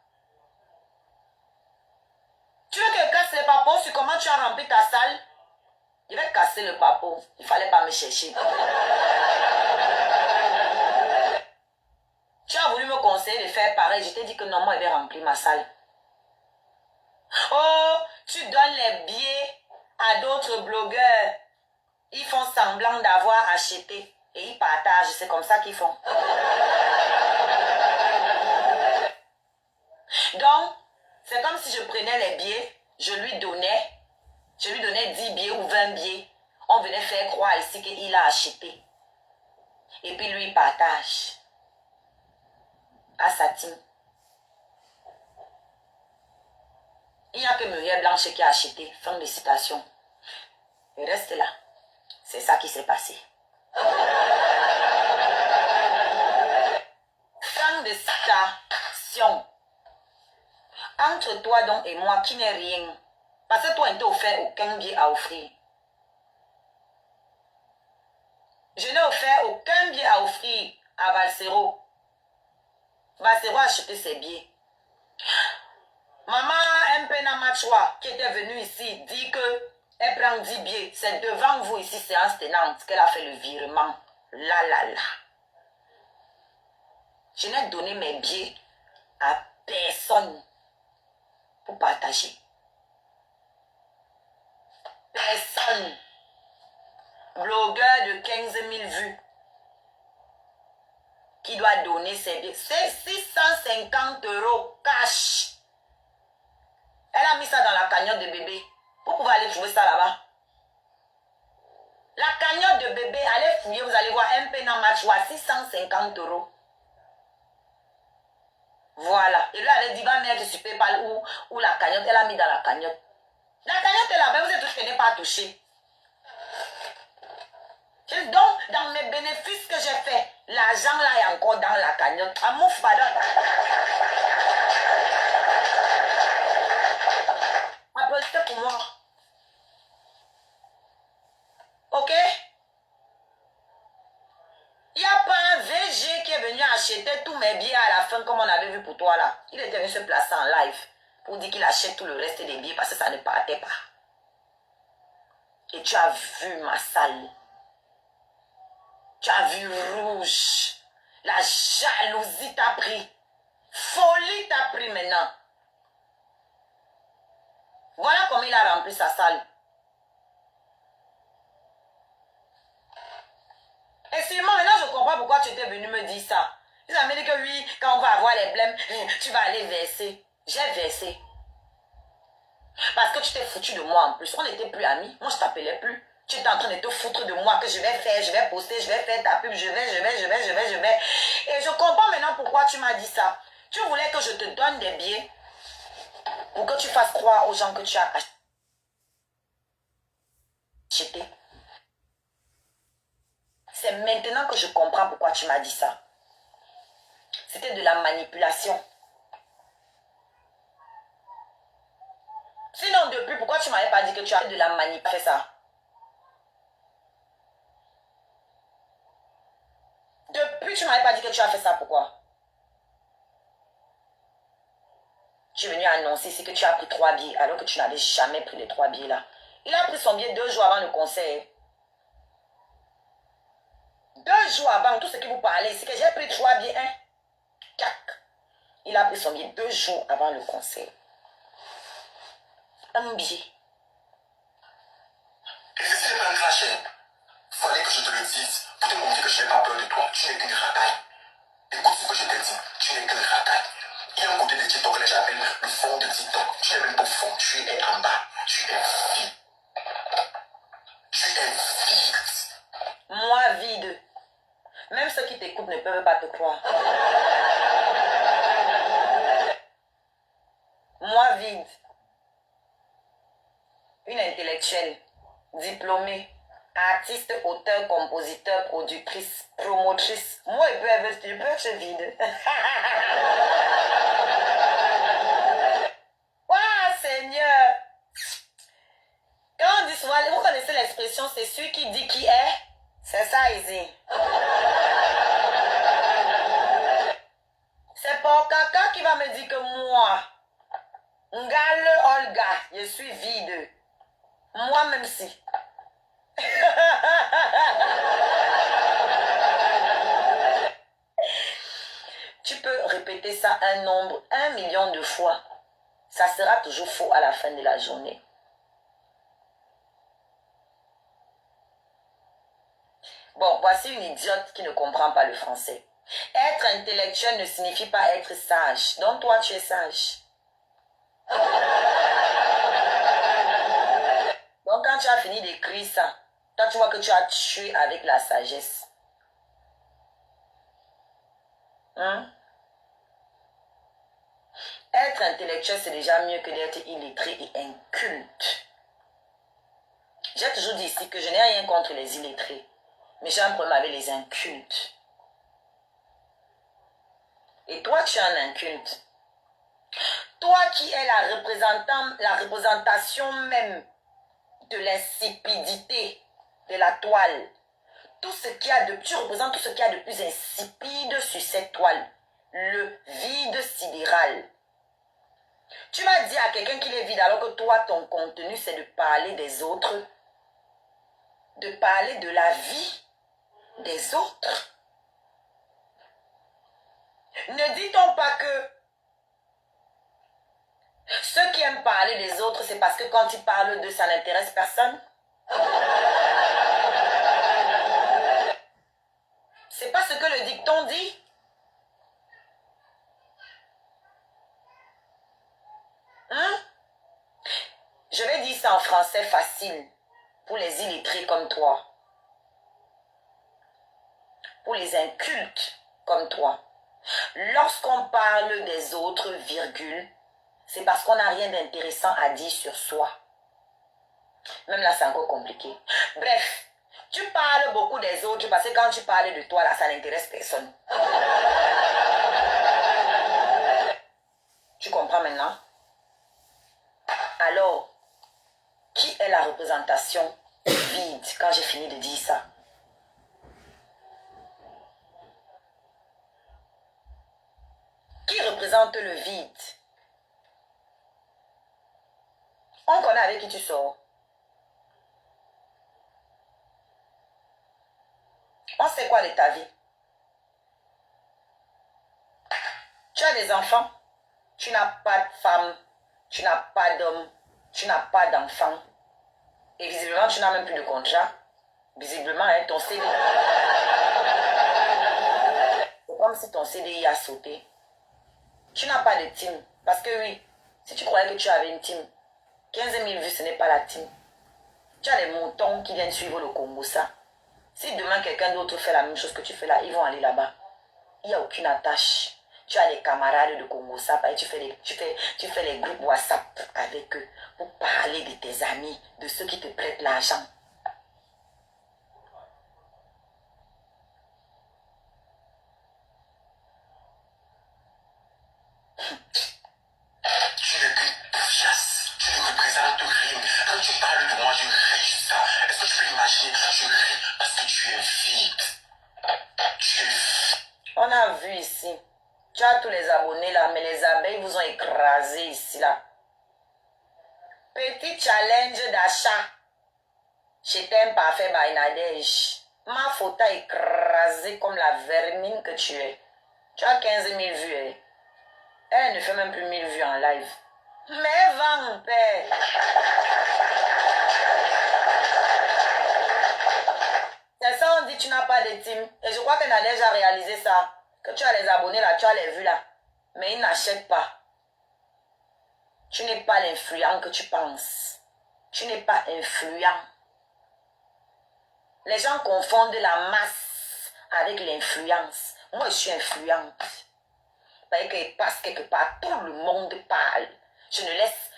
Tu veux qu'elle casse le papo sur comment tu as rempli ta salle? Je vais casser le papo. Il fallait pas me chercher. Tu as voulu me conseiller de faire pareil. Je t'ai dit que non, moi, je vais remplir ma salle. Oh, tu donnes les billets à d'autres blogueurs. Ils font semblant d'avoir acheté. Et ils partagent. C'est comme ça qu'ils font. Donc, c'est comme si je prenais les billets, je lui donnais 10 billets ou 20 billets. On venait faire croire ici qu'il a acheté. Et puis lui, il partage à sa team. Il n'y a que Muriel Blanche qui a acheté. Fin de citation. Il reste là. C'est ça qui s'est passé. Fin de citation. Entre toi donc et moi qui n'ai rien. Parce que toi, tu n'as offert aucun billet à offrir. Je n'ai offert aucun billet à offrir à Valsero. Valsero a acheté ses billets. Maman Mpena Machwa, qui était venue ici, dit qu'elle prend 10 billets. C'est devant vous ici, séance tenante, qu'elle a fait le virement. Là. Je n'ai donné mes billets à personne pour partager. Personne. Blogueur de 15 000 vues qui doit donner ses billets. C'est 650 € cash. Elle a mis ça dans la cagnotte de bébé. Vous pouvez aller trouver ça là-bas. La cagnotte de bébé, allez fouiller, vous allez voir un peu dans Machwa, 650 €. Voilà. Et là, elle dit, va mettre sur PayPal ou la cagnotte. Elle a mis dans la cagnotte. La cagnotte est là-bas, vous êtes tous qui n'êtes pas touché. Donc, dans mes bénéfices que j'ai fait, l'argent là est encore dans la cagnotte. Amouf, pardon. Applaudissez pour moi. Ok? Il n'y a pas un VG qui est venu acheter tous mes billets à la fin comme on avait vu pour toi là. Il était venu se placer en live pour dire qu'il achète tout le reste des billets parce que ça ne partait pas. Et tu as vu ma salle. Tu as vu rouge. La jalousie t'a pris. Folie t'a pris maintenant. Voilà comment il a rempli sa salle. Et sûrement, maintenant je comprends pourquoi tu étais venu me dire ça. Ils ont dit que oui, quand on va avoir les blèmes, tu vas aller verser. J'ai versé. Parce que tu t'es foutu de moi en plus. On n'était plus amis. Moi, je t'appelais plus. Tu étais en train de te foutre de moi que je vais faire, je vais poster, je vais faire ta pub, je vais. Et je comprends maintenant pourquoi tu m'as dit ça. Tu voulais que je te donne des billets pour que tu fasses croire aux gens que tu as acheté. C'est maintenant que je comprends pourquoi tu m'as dit ça. C'était de la manipulation. Sinon, depuis, pourquoi tu ne m'avais pas dit que tu as fait de la manipulation? Ça. Depuis, tu ne m'avais pas dit que tu as fait ça. Pourquoi? Tu es venu annoncer ici que tu as pris 3 billets alors que tu n'avais jamais pris les 3 billets là. Il a pris son billet 2 jours avant le concert. 2 jours avant, tout ce que vous parlez, c'est que j'ai pris 3 billets. Hein? Il a pris son billet 2 jours avant le concert. Un billet. Et si c'est pas un crachet, il fallait que je te le dise pour te montrer que je n'ai pas peur de toi. Tu n'es qu'une racaille. Écoute ce que je t'ai dit. Tu n'es qu'une racaille. Il y a un côté de TikTok que j'appelle le fond de TikTok. Tu n'es même pas au fond. Tu es en bas. Tu es vide. Tu es vide. Moi, vide. Même ceux qui t'écoutent ne peuvent pas te croire. Moi, vide. Une intellectuelle, diplômée, artiste, auteur, compositeur, productrice, promotrice. Moi, je peux être vide. Waouh, Seigneur! vous connaissez l'expression, c'est celui qui dit qui est? C'est ça ici. C'est pour quelqu'un qui va me dire que moi, Ngale Olga, je suis vide. Moi-même si. Tu peux répéter ça un nombre, 1 million de fois. Ça sera toujours faux à la fin de la journée. Bon, voici une idiote qui ne comprend pas le français. Être intellectuel ne signifie pas être sage. Donc toi, tu es sage. Donc quand tu as fini d'écrire ça, toi tu vois que tu as tué avec la sagesse. Hein? Être intellectuel, c'est déjà mieux que d'être illettré et inculte. J'ai toujours dit ici que je n'ai rien contre les illettrés, mais j'ai un problème avec les incultes. Et toi, tu es un inculte. Toi qui es la représentation même de l'insipidité de la toile. Tu représentes tout ce qu'il y a de plus insipide sur cette toile. Le vide sidéral. Tu vas dire à quelqu'un qu'il est vide alors que toi, ton contenu, c'est de parler des autres. De parler de la vie des autres. Ne dit-on pas que ceux qui aiment parler des autres, c'est parce que quand ils parlent d'eux, ça n'intéresse personne? C'est pas ce que le dicton dit? Hein? Je vais dire ça en français facile pour les illettrés comme toi. Pour les incultes comme toi. Lorsqu'on parle des autres, virgule, c'est parce qu'on n'a rien d'intéressant à dire sur soi. Même là, c'est encore compliqué. Bref, tu parles beaucoup des autres parce que quand tu parles de toi, là, ça n'intéresse personne. Tu comprends maintenant? Alors, qui est la représentation vide quand j'ai fini de dire ça? Qui représente le vide? On connaît avec qui tu sors. On sait quoi de ta vie? Tu as des enfants. Tu n'as pas de femme. Tu n'as pas d'homme. Tu n'as pas d'enfant. Et visiblement, tu n'as même plus de contrat. Visiblement, hein, ton CDI. C'est comme si ton CDI a sauté. Tu n'as pas de team. Parce que oui, si tu croyais que tu avais une team, 15 000 vues, ce n'est pas la team. Tu as des moutons qui viennent suivre le Congo, ça. Si demain quelqu'un d'autre fait la même chose que tu fais là, ils vont aller là-bas. Il n'y a aucune attache. Tu as des camarades de Congo, ça, et tu fais les groupes WhatsApp avec eux pour parler de tes amis, de ceux qui te prêtent l'argent. Tu n'es qu'une poufiasse. Tu ne représentes rien. Quand tu parles de moi, je ris ça. Est-ce que tu peux imaginer? Je ris parce que tu es vide. Tu es vide. On a vu ici. Tu as tous les abonnés là, mais les abeilles vous ont écrasé ici là. Petit challenge d'achat. J'étais un parfait by Nadège. Ma photo a écrasé comme la vermine que tu es. Tu as 15 000 vues. Hein? Elle ne fait même plus 1000 vues en live. Mais va mon père. C'est ça, on dit tu n'as pas de team. Et je crois que Nadège a réalisé ça. Que tu as les abonnés là, tu as les vues là. Mais ils n'achètent pas. Tu n'es pas l'influent que tu penses. Tu n'es pas influent. Les gens confondent la masse avec l'influence. Moi, je suis influente. Parce que passe quelque part, tout le monde parle. Je ne laisse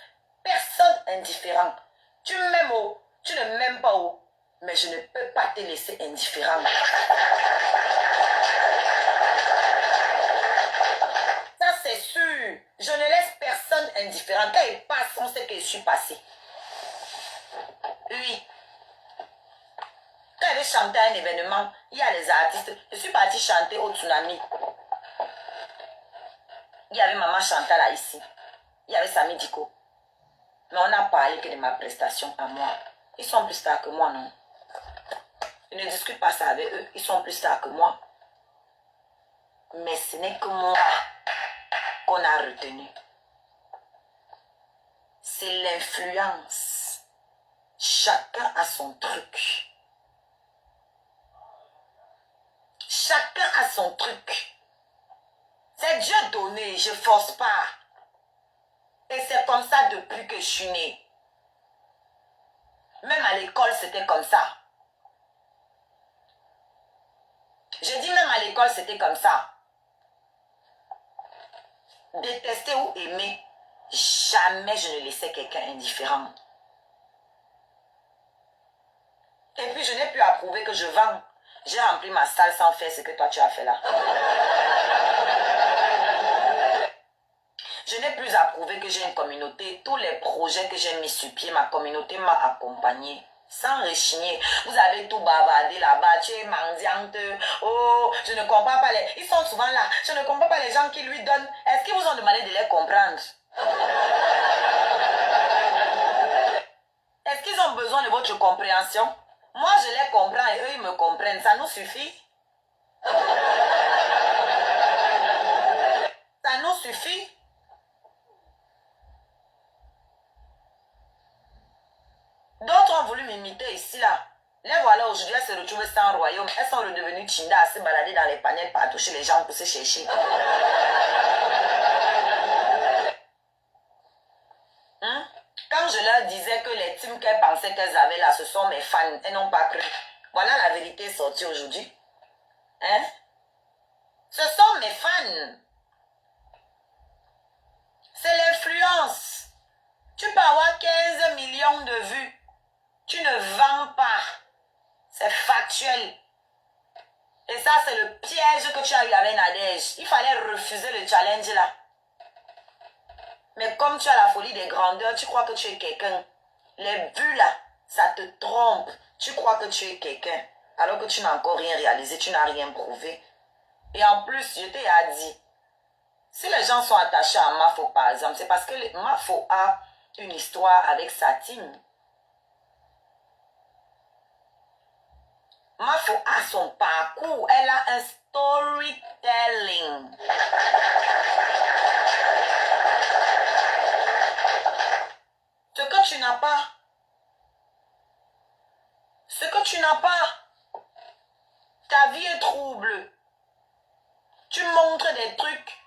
personne indifférent. Tu m'aimes ou tu ne m'aimes pas ou, mais je ne peux pas te laisser indifférent. Ça, c'est sûr. Je ne laisse personne indifférent. Quand il passe, on sait que je suis passée. Oui. chanter à un événement, il y a les artistes. Je suis partie chanter au Tsunami. Il y avait Maman Chantal là ici. Il y avait Sami Diko. Mais on n'a parlé que de ma prestation à moi. Ils sont plus stars que moi, non? Je ne discute pas ça avec eux. Ils sont plus stars que moi. Mais ce n'est que moi qu'on a retenu. C'est l'influence. Chacun a son truc. Chacun a son truc. C'est Dieu donné, je ne force pas. Et c'est comme ça depuis que je suis née. Même à l'école, c'était comme ça. Je dis même à l'école, c'était comme ça. Détester ou aimer, jamais je ne laissais quelqu'un indifférent. Et puis, je n'ai plus à prouver que je vends. J'ai rempli ma salle sans faire ce que toi tu as fait là. Je n'ai plus à prouver que j'ai une communauté. Tous les projets que j'ai mis sur pied, ma communauté m'a accompagné. Sans rechigner. Vous avez tout bavardé là-bas. Tu es mendiante. Oh, je ne comprends pas les... Ils sont souvent là. Je ne comprends pas les gens qui lui donnent. Est-ce qu'ils vous ont demandé de les comprendre? Est-ce qu'ils ont besoin de votre compréhension? Moi, je les comprends et eux, ils me comprennent. Ça nous suffit. Ça nous suffit. D'autres ont voulu m'imiter ici, là. Les voilà aujourd'hui, elles se retrouvent sans royaume. Elles sont redevenues Chinda à se balader dans les panels partout chez les gens pour se chercher. Quand je leur disais que les teams qu'elles pensaient qu'elles avaient là, ce sont mes fans, elles n'ont pas cru. Voilà la vérité sortie aujourd'hui. Hein? Ce sont mes fans. C'est l'influence. Tu peux avoir 15 millions de vues. Tu ne vends pas. C'est factuel. Et ça, c'est le piège que tu as eu avec Nadège. Il fallait refuser le challenge là. Mais comme tu as la folie des grandeurs, tu crois que tu es quelqu'un. Les vues là, ça te trompe. Tu crois que tu es quelqu'un. Alors que tu n'as encore rien réalisé, tu n'as rien prouvé. Et en plus, je t'ai dit, si les gens sont attachés à Mafo par exemple, c'est parce que Mafo a une histoire avec sa team. Mafo a son parcours, elle a un storytelling. Ce que tu n'as pas, ta vie est trouble. Tu montres des trucs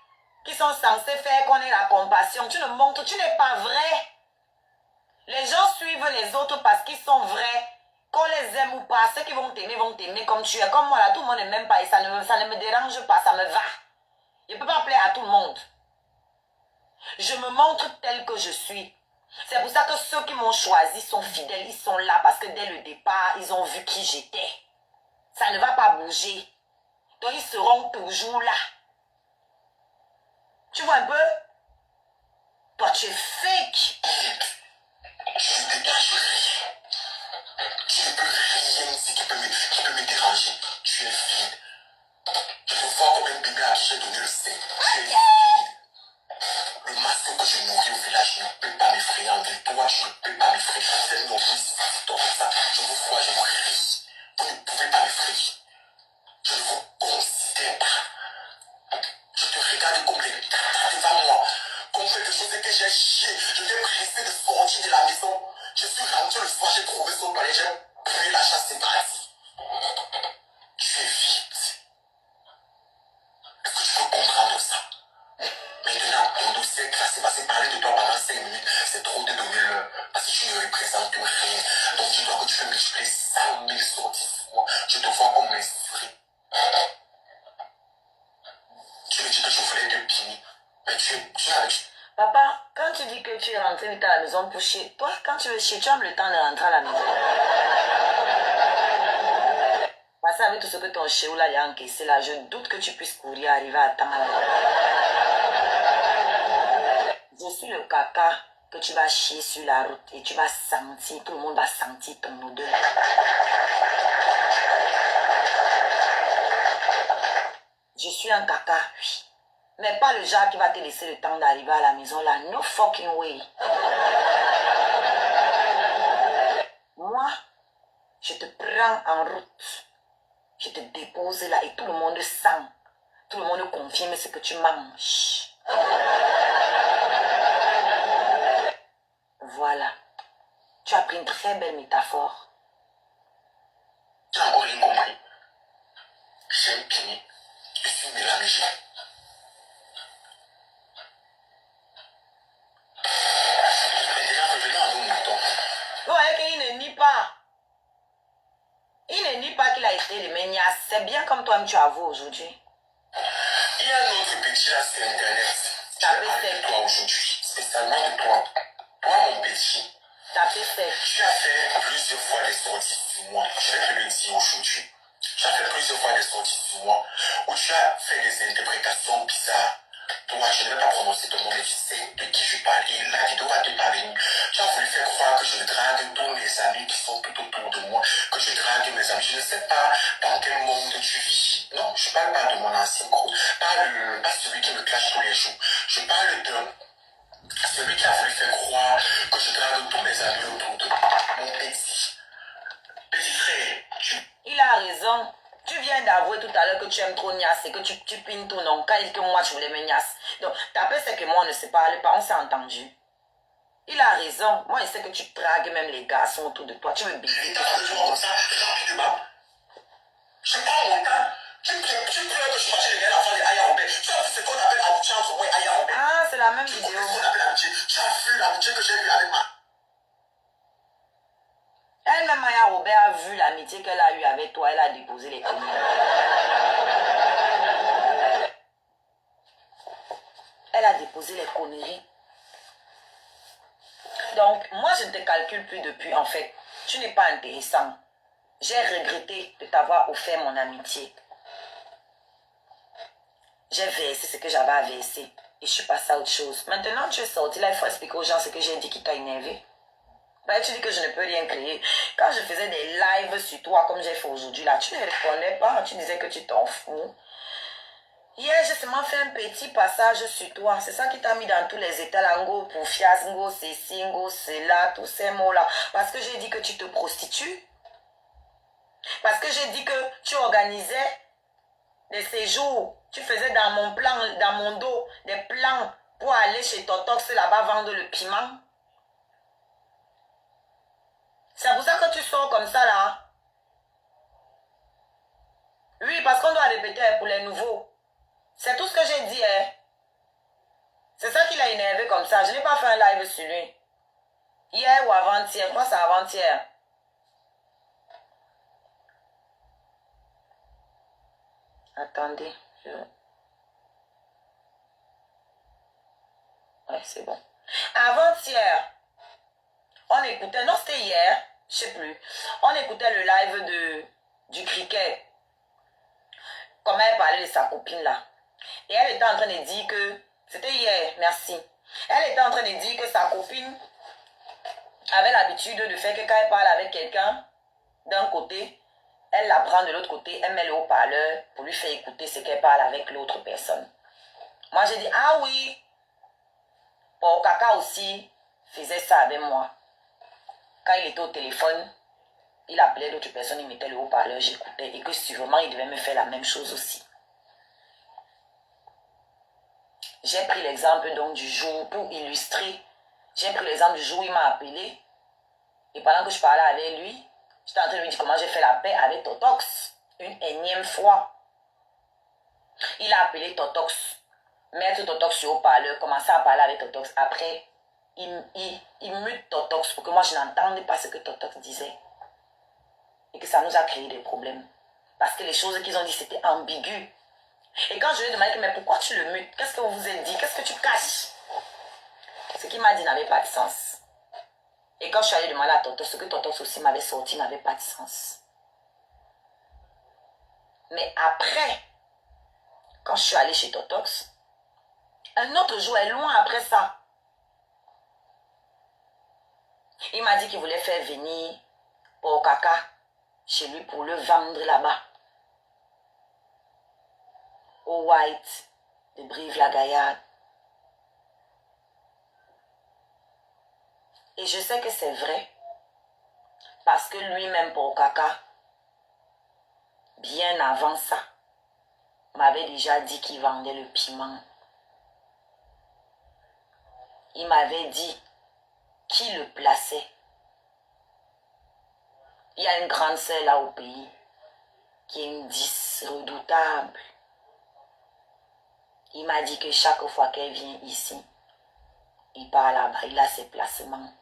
qui sont censés faire qu'on ait la compassion. Tu ne montres, tu n'es pas vrai. Les gens suivent les autres parce qu'ils sont vrais. Qu'on les aime ou pas, ceux qui vont t'aimer comme tu es. Comme moi là, tout le monde ne m'aime pas et ça ne me dérange pas, ça me va. Je ne peux pas plaire à tout le monde. Je me montre tel que je suis. C'est pour ça que ceux qui m'ont choisi sont fidèles, ils sont là parce que dès le départ, ils ont vu qui j'étais. Ça ne va pas bouger. Donc ils seront toujours là. Tu vois un peu? Toi, tu es fake. Je ne dégage rien. Tu ne peux rien ici qui peut me déranger. Tu es vide. Je te vois comme un bébé à qui j'ai donné le sein. Tu es vide. Le masque que je nourris au village ne peut pas m'effrayer en ville. Toi, je ne peux pas m'effrayer. Cette nourrice, c'est comme ça. Je vous vois, je vous crie. Vous ne pouvez pas m'effrayer. Je ne vous considère pas. Je te regarde comme les gars devant moi. Comme quelque chose que j'ai chié. Je t'ai pressé de sortir de la maison. Je suis rentré le soir, j'ai trouvé son palais, j'ai pris la chasse, c'est parti. Tu es vide. Est-ce que tu peux comprendre ça? Maintenant, ton dossier est classé parce que parler de toi pendant 5 minutes, c'est trop de donner l'heure. Parce que tu ne représentes rien. Donc dis-toi que tu peux multiplier 100 000 sorties sur moi. Je te vois comme l'inspiré. Tu me dis que je voulais te piner. Mais tu as... Papa, quand tu dis que tu es rentré vite à la maison pour chier, toi, quand tu veux chier, tu as le temps de rentrer à la maison. Parce qu'avec tout ce que ton chéou là a encaissé là, je doute que tu puisses courir, arriver à temps. Je suis le caca que tu vas chier sur la route et tu vas sentir, tout le monde va sentir ton odeur. Je suis un caca, oui. Mais pas le genre qui va te laisser le temps d'arriver à la maison là. No fucking way. Moi, je te prends en route. Je te dépose là et tout le monde sent. Tout le monde confirme ce que tu manges. Voilà. Tu as pris une très belle métaphore. Tu as encore rien compris. J'ai fini. Je suis mélangé. Mais déjà, revenons à nos moutons. Vous voyez qu'il ne nie pas. Il ne nie pas qu'il a été le ménias. C'est bien comme toi-même tu avoues aujourd'hui. Il y a un autre petit là sur Internet. Je vais parler de toi aujourd'hui. Spécialement de toi. Toi, mon petit. Tapez sec. Tu as fait plusieurs fois des sorties sur moi. Je vais te le dire aujourd'hui. Tu as fait plusieurs fois des sorties sur moi où tu as fait des interprétations bizarres. Toi, je ne vais pas prononcer ton nom, mais tu sais de qui je parle. Et la vidéo va te parler. Tu as voulu faire croire que je drague tous mes amis qui sont tout autour de moi, que je drague mes amis. Je ne sais pas dans quel monde tu vis. Non, je ne parle pas de mon ancien groupe. Pas celui qui me clash tous les jours. Je parle de celui qui a voulu faire croire que je drague tous mes amis autour de moi. Mon petit frère, Il a raison. Tu viens d'avouer tout à l'heure que tu aimes trop Nias et que tu pines ton nom. Quand il dit que moi je voulais me Nias. Donc, ta peur c'est que moi on ne se parle pas, on s'est entendu. Il a raison. Moi je sais que tu dragues même les garçons autour de toi. Tu veux baiser. tu vois comme ça, rapidement. Je prends mon temps. Tu pleures que je marche les gars avant les Aya Robert. Tu as vu ce qu'on appelle amitié entre moi et Aya Robert. Ah, c'est la même Tu vidéo. connais ce qu'on appelle amitié. Tu as vu l'amitié que j'ai eue avec ma. Elle-même, Maya Robert, a vu l'amitié qu'elle a eue avec toi. Elle a déposé les conneries. Elle a déposé les conneries. Donc, moi, je ne te calcule plus depuis. En fait, tu n'es pas intéressant. J'ai regretté de t'avoir offert mon amitié. J'ai versé ce que j'avais à verser. Et je suis passée à autre chose. Maintenant, tu es sorti là, il faut expliquer aux gens ce que j'ai dit qui t'a énervé. Ben, tu dis que je ne peux rien créer. Quand je faisais des lives sur toi, comme j'ai fait aujourd'hui, là, tu ne répondais pas. Tu disais que tu t'en fous. Hier, j'ai seulement fait un petit passage sur toi. C'est ça qui t'a mis dans tous les états là. Ngo, poufias, ngo, ceci, ngo, cela, tous ces mots-là. Parce que j'ai dit que tu te prostitues. Parce que j'ai dit que tu organisais des séjours. Tu faisais dans mon plan, dans mon dos, des plans pour aller chez Totox là-bas vendre le piment. C'est pour ça que tu sors comme ça là. Oui, parce qu'on doit répéter pour les nouveaux. C'est tout ce que j'ai dit. Hein. C'est ça qui l'a énervé comme ça. Je n'ai pas fait un live sur lui. Hier ou avant-hier. Je crois que c'est avant-hier. Attendez. Ouais, c'est bon. Avant-hier, on écoutait, non c'était hier, je sais plus. On écoutait le live du cricket. Comment elle parlait de sa copine là. Et elle était en train de dire que, c'était hier, merci. Elle était en train de dire que sa copine avait l'habitude de faire que quand elle parle avec quelqu'un d'un côté, elle la prend de l'autre côté, elle met le haut-parleur pour lui faire écouter ce qu'elle parle avec l'autre personne. Moi j'ai dit, ah oui, oh, Kaka aussi faisait ça avec moi. Quand il était au téléphone, il appelait d'autres personnes, il mettait le haut-parleur, j'écoutais et que sûrement il devait me faire la même chose aussi. J'ai pris l'exemple donc du jour pour illustrer. J'ai pris l'exemple du jour où il m'a appelé. Et pendant que je parlais avec lui, j'étais en train de lui dire comment j'ai fait la paix avec Totox. Une énième fois. Il a appelé Totox. Mettre Totox sur haut-parleur, commencer à parler avec Totox. Après, il mute Totox pour que moi je n'entende pas ce que Totox disait. Et que ça nous a créé des problèmes. Parce que les choses qu'ils ont dit, c'était ambigu. Et quand je lui ai demandé, mais pourquoi tu le mutes? Qu'est-ce que vous vous êtes dit? Qu'est-ce que tu caches? Ce qu'il m'a dit n'avait pas de sens. Et quand je suis allée demander à Totox, ce que Totox aussi m'avait sorti n'avait pas de sens. Mais après, quand je suis allée chez Totox, un autre jour est loin après ça. Il m'a dit qu'il voulait faire venir pour Kaka chez lui pour le vendre là-bas. au White de Brive-la-Gaillarde. Et je sais que c'est vrai. Parce que lui-même, pour Kaka, bien avant ça, m'avait déjà dit qu'il vendait le piment. Il m'avait dit qui le plaçait. Il y a une grande sœur là au pays qui est une 10 redoutable. Il m'a dit que chaque fois qu'elle vient ici, il part là-bas, il a ses placements.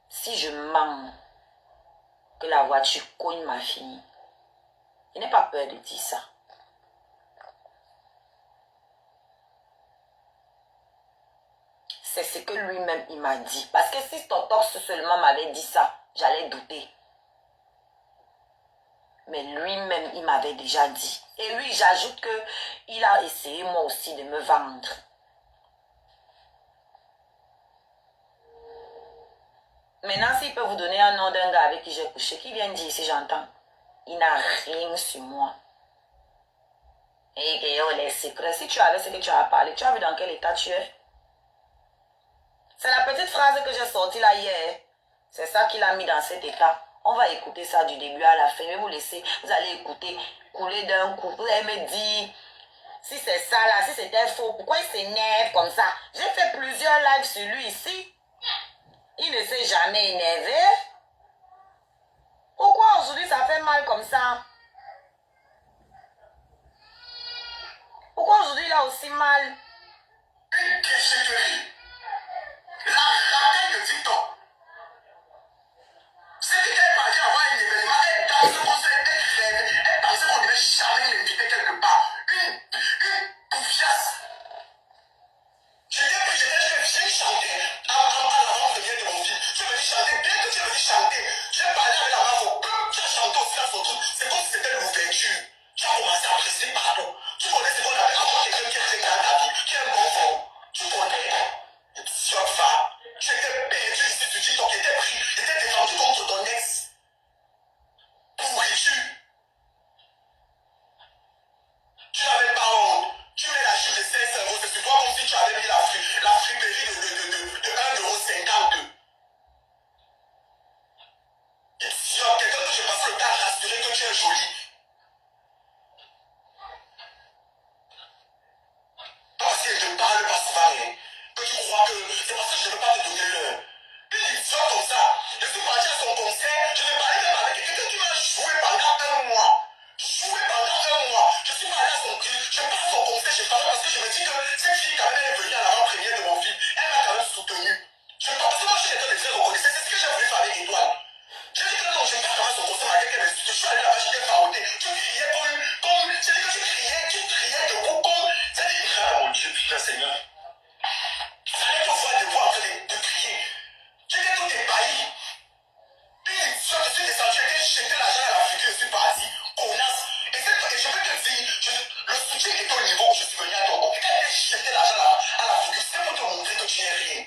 Si je mens que la voiture cogne ma fille, il n'a pas peur de dire ça. C'est ce que lui-même il m'a dit. Parce que si Totox seulement m'avait dit ça, j'allais douter. Mais lui-même, il m'avait déjà dit. Et oui, j'ajoute que il a essayé moi aussi de me vendre. Maintenant, s'il peut vous donner un nom d'un gars avec qui j'ai couché, qui vient dire si j'entends, il n'a rien sur moi. Et les secrets, si tu avais ce que tu as parlé, tu as vu dans quel état tu es? C'est la petite phrase que j'ai sortie là hier. C'est ça qu'il a mis dans cet état. On va écouter ça du début à la fin. Je vais vous laisser. Vous allez écouter, couler d'un coup. Vous allez me dire si c'est ça là, si c'était faux. Pourquoi il s'énerve comme ça? J'ai fait plusieurs lives sur lui ici. Il ne s'est jamais énervé. Pourquoi aujourd'hui ça fait mal comme ça? Pourquoi aujourd'hui il a aussi mal? Une déchetterie. La taille de TikTok. C'est qui qu'elle partait avoir un événement, elle danse comme ça, elle rêve, elle pensait qu'on ne devait jamais l'inviter quelque part. Une poufiasse. J'ai chanté à l'avant-première de mon film. Je me dis chanter, bien que tu me dis chanter, j'ai parlé avec la main, tu as chanté aussi dans son truc. C'est comme si c'était l'ouverture. Tu as commencé à presser partout. Tu connais ce qu'on appelle avoir quelqu'un qui est très grand à vie, qui est un bon fond. Tu connais. Sur femme. Tu étais perdu ici, tu dis, donc tu étais pris, tu étais défendu contre ton ex. Pourriture. Tu n'avais pas honte. Tu mets la chute de 16 euros, c'est sur toi comme si tu avais mis la friperie de 1,52 €. Et si quelqu'un que je passe le temps à rassurer que tu es jolie. Parce qu'elle ne te parle pas souvent, hein, que tu crois que c'est parce que je ne veux pas te donner l'heure. Une histoire comme ça. Je suis parti à son concert, je n'ai parlé même avec quelqu'un qui m'a joué pendant un mois. Joué pendant un mois. Je suis pas allé à son clip, je pars à son concert, je parle parce que je me dis que cette fille, quand même, elle est venue à l'avant-première de mon film. Elle m'a quand même soutenu. Je parle parce que moi, je suis quelqu'un de très reconnaissant. C'est ce que j'ai voulu faire avec Étoile. J'ai dit que non, je pars quand même à son concert malgré qu'elle me soutient. Je suis allé là-bas, j'étais farouté. Tu criais comme. J'ai dit que tu criais debout comme. Ça dit, ah mon Dieu, putain, Seigneur. Ça allait te voir de voir en train de crier. J'étais tout ébahi. Puis, je suis descendu, j'ai jeté l'argent à la figure, je suis parti. Connasse. Et je peux te dire, le soutien est au niveau où je suis venu à Togo. Quand j'ai jeté l'argent à la figure, c'est pour te montrer que tu n'es rien.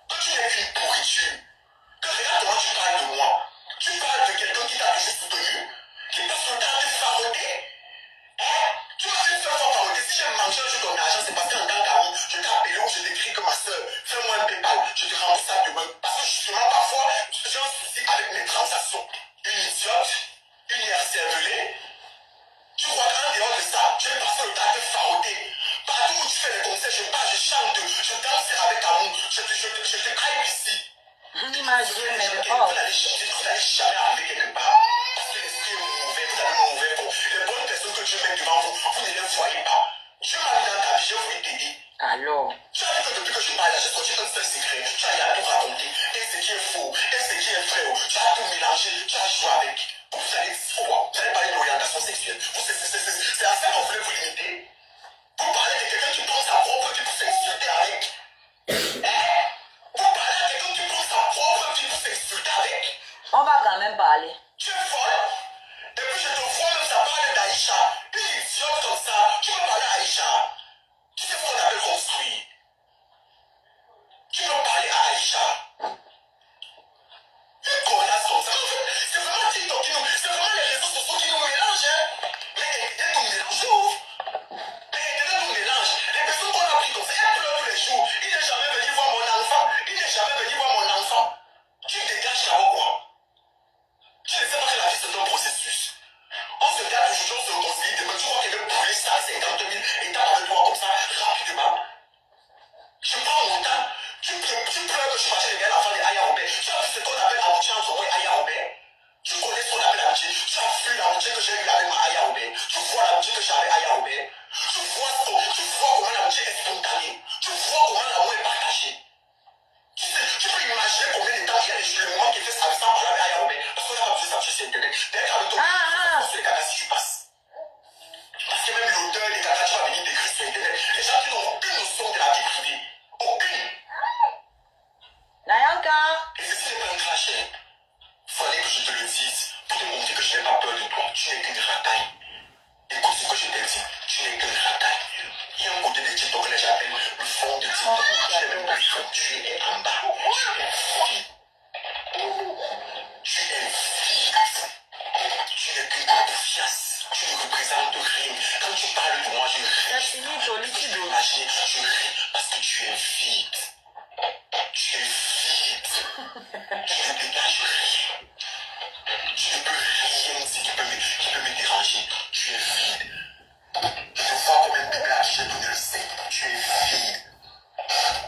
Que tu n'es qu'une pourriture. Que regarde comment tu parles de moi. Tu parles de quelqu'un qui t'a toujours soutenu, qui passe le temps de faroter. Tu m'as une seule fois faroté. Si j'ai mangé un jour ton argent, c'est parce qu'en tant qu'ami, je t'ai appelé ou je t'écris que ma soeur, fais-moi un PayPal, je te rembourse ça demain. Parce que justement, parfois, j'ai un souci avec mes transactions. Une idiote, une cervelée. Tu crois qu'en dehors de ça, je vais passer le temps de faroter. Partout où tu fais les concerts, je parle, je chante, je danse avec amour, je te hype ici. Imaginez, mais Vous n'allez jamais arriver quelque part. Parce que l'esprit est mauvais, vous avez mauvais fond. Les bonnes personnes que Dieu met devant vous, vous ne les voyez pas. Dieu m'a mis dans ta vie, j'ai voulu t'aider. alors, Tu as vu que depuis que je parle, j'ai sorti un seul secret. Tu as tout raconté. Et ce qui est faux, et ce qui est vrai. Tu as tout mélangé, tu as joué avec. Vous allez pas une orientation sexuelle. C'est à ça qu'on voulait vous limiter. Vous parlez de quelqu'un qui prend sa propre vie pour s'insulter avec. Vous parlez à quelqu'un qui prend sa propre vie pour s'insulter avec. on va quand même parler. Tu es folle. Et puis je te vois même ça parle d'Aïcha. Une idiote comme ça. Tu veux Tu ouvres. Mais t'es dans ton mélange. Les personnes qu'on a pris comme ça, elles pleurent tous les jours. Il n'est jamais venu voir mon enfant. Il n'est jamais venu voir mon enfant. Tu dégages là-haut quoi? Tu ne sais pas que la vie c'est un processus. On se garde aujourd'hui, on se réconcilie demain. Tu crois qu'il veut brûler ça, 50 000 étapes avec toi comme ça, rapidement. Je prends mon temps. Tu pleures que je suis parti regarder l'enfant de Aya Robert. Tu as vu ce qu'on appelle amitié entre moi et Aya Robert. Tu connais ce qu'on appelle amitié. Tu as vu l'amitié que j'ai eue avec ma Aya Robert. Tu vois l'amitié que j'ai avec Aya Robert. Tu vois comment l'amitié est spontanée. Tu vois comment l'amour est partagé. Tu peux imaginer combien de temps il y a des moments qui fait ça sans parler avec Aya Robert. Parce qu'on n'a pas besoin de s'appuyer sur Internet. Dès qu'avec toi, sur les caca si tu passes. Parce que même l'auteur des caca, tu vas venir d'écrire sur Internet. Les gens qui n'ont aucune notion de la vie privée. Aucune. Nayanka. Et ceci n'est pas un clash. Fallait que je te le dise pour te montrer que je n'ai pas peur de toi. Tu n'es qu'une rataille. Écoute ce que je t'ai dit. Tu n'es qu'une rataille. Il y a un côté de TikTok là, j'appelle le fond de TikTok. Tu n'es même pas sûr. Tu es en bas. Tu es fille. Tu es fille. Tu n'es qu'une confiance. Tu ne représentes rien. Quand tu parles de moi, je ris. Tu peux imaginer, je ris parce que tu es vide. Tu es vide. Tu ne dégages rien. Tu ne peux rien dire qui peut me déranger. Tu es vide. Je vois combien de bébés à qui j'ai donné le sein. Tu es vide.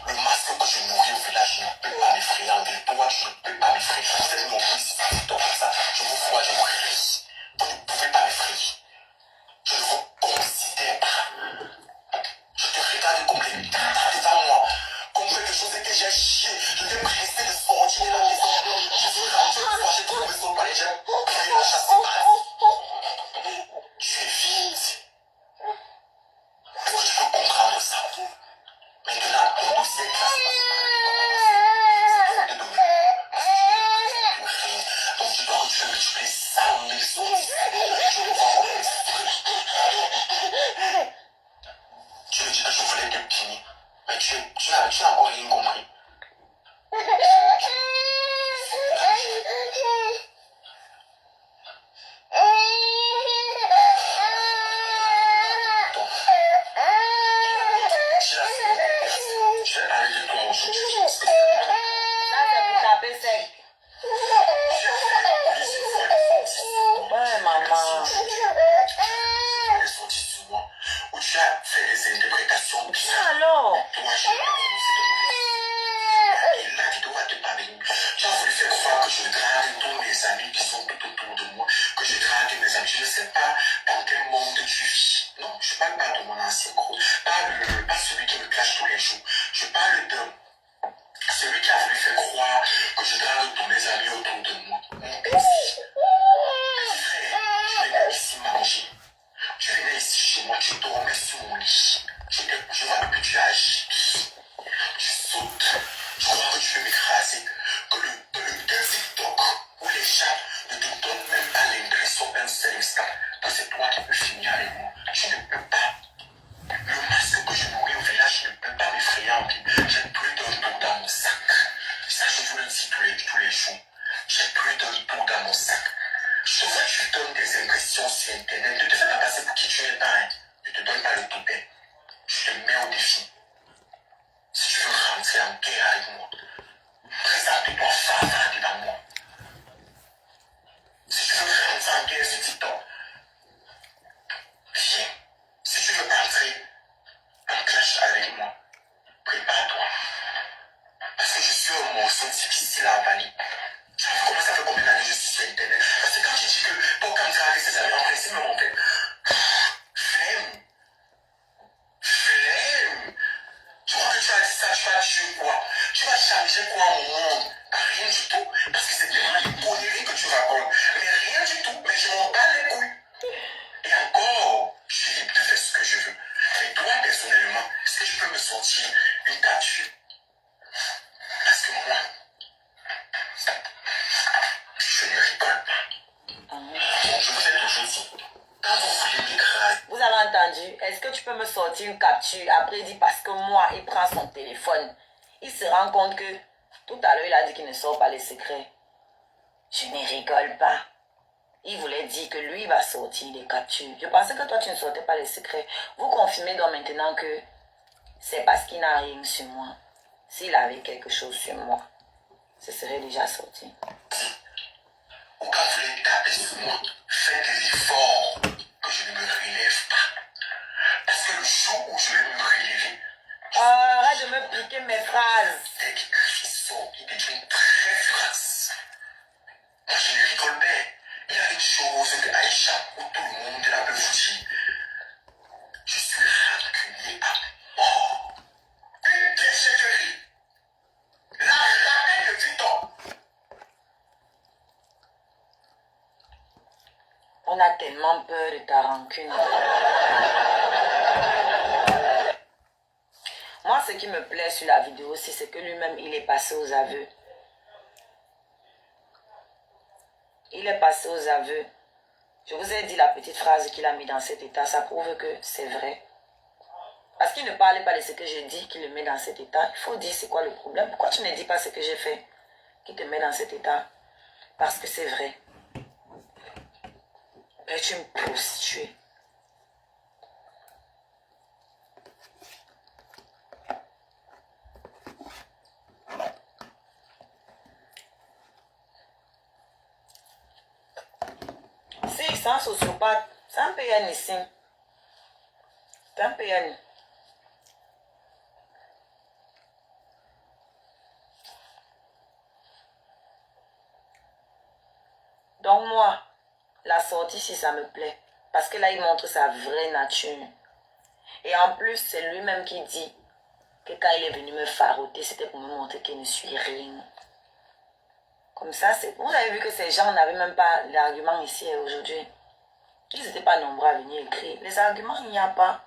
Le masque que je nourris au village ne peut pas m'effrayer. En ville, toi, tu ne peux pas m'effrayer. Vous êtes non plus si c'est comme ça. Je vous vois, je vous ris. Vous ne pouvez pas m'effrayer. Je ne vous considère pas. Je te regarde comme les gars devant moi. Comme quelque chose que j'ai chié. Je t'ai pressé de sortir de la maison. Je suis rentré une fois, j'ai trouvé son palais. J'ai pris la chasse par tu es vide. Est-ce que tu peux comprendre ça? Maintenant, ton dossier est classé parce que donc tu dois que tu multiplies 100 000 sorties. Je ne vois pas tu me dis que je voulais te punir, mais tu n'as encore rien compris. Je vais parler de toi aujourd'hui. Ça, c'est pour taper sec. Ouais, maman. Les sorties sur moi, où tu as fait des interprétations bizarres. Alors. Toi, je n'ai pas prononcé de mauvais. Et la vidéo va te parler. Tu as voulu faire croire que je drague tous mes amis qui sont tout autour de moi, que je drague mes amis. Je ne sais pas dans quel monde tu vis. Non, je ne parle pas de mon ancien gros. Pas celui qui me clash tous les jours. Je parle de celui qui a voulu faire croire que je drague tous mes amis autour de moi. Mon petit frère, tu venais ici manger. Tu venais ici chez moi, tu dormais sur mon lit. Je vois que tu agis. Tu sautes. Je crois que tu veux m'écraser. Que le TikTok où les gens ne te donnent même pas l'impression un seul instant que c'est toi qui peux finir avec moi. Tu ne peux pas. Le masque que je nourris au village ne peut pas m'effrayer en vie. J'ai plus d'un tour dans mon sac. Ça, je vous le dis tous les jours. J'ai plus d'un tour dans mon sac. Je vois que tu donnes des impressions sur Internet. Ne te fais pas passer pour qui tu n'es pas. Ne te donne pas le toupet. Je te mets au défi. Si tu veux rentrer en guerre avec moi, présente-toi fort devant moi. Si tu veux rentrer en guerre sur TikTok, viens. Si tu veux entrer en clash avec moi, prépare-toi. Parce que je suis un morceau difficile à avaler. Tu vois comment ça fait combien d'années je suis sur Internet? Parce que quand tu dis que pour quand tu as ses amis, en principe, mon père, flemme. Tu crois que tu as dit ça, tu vas tuer quoi? Tu vas changer quoi au monde? Rien du tout. Parce que c'est tellement les conneries que tu racontes. Mais rien du tout. Mais je m'en bats les couilles. Et encore, je suis libre de faire ce que je veux. Mais toi, personnellement, est-ce que tu peux me sortir une capture? Parce que moi, je ne rigole pas. Donc, je vous ai toujours dit, quand vous voulez m'écraser, Vous avez entendu? Est-ce que tu peux me sortir une capture? Après, il dit parce que moi, il prend son téléphone. Il se rend compte que tout à l'heure, il a dit qu'il ne sort pas les secrets. Je ne rigole pas. il voulait dire que lui va sortir les captures. Je pensais que toi, tu ne sortais pas les secrets. Vous confirmez donc maintenant que c'est parce qu'il n'a rien sur moi. S'il avait quelque chose sur moi, ce serait déjà sorti. Au cas où vous voulez taper sur moi, faites l'effort que je ne me relève pas. Parce que le jour où je vais me relever, Arrête de me piquer mes phrases. dès qu'il crie sort, il devient très féroce. Moi, je ne rigole pas. Il y a une chose de Aïcha où tout le monde la peut vous dire. Je suis rancunier à mort. Une déchetterie. La raquette de Victor. On a tellement peur de ta rancune. Moi, ce qui me plaît sur la vidéo aussi, c'est que lui-même, il est passé aux aveux. Il est passé aux aveux. Je vous ai dit la petite phrase qu'il a mis dans cet état. Ça prouve que c'est vrai. Parce qu'il ne parlait pas de ce que j'ai dit, qu'il le met dans cet état. Il faut dire c'est quoi le problème. Pourquoi tu ne dis pas ce que j'ai fait qui te met dans cet état? Parce que c'est vrai. Mais tu es une prostituée. Si, c'est un sociopathe. C'est un PN ici. C'est un PN. Donc moi, la sortie, si ça me plaît. Parce que là, il montre sa vraie nature. Et en plus, c'est lui-même qui dit que quand il est venu me farouter, c'était pour me montrer qu'il ne suis rien. Comme ça, vous avez vu que ces gens n'avaient même pas d'arguments ici aujourd'hui. Ils n'étaient pas nombreux à venir écrire. Les arguments, il n'y a pas.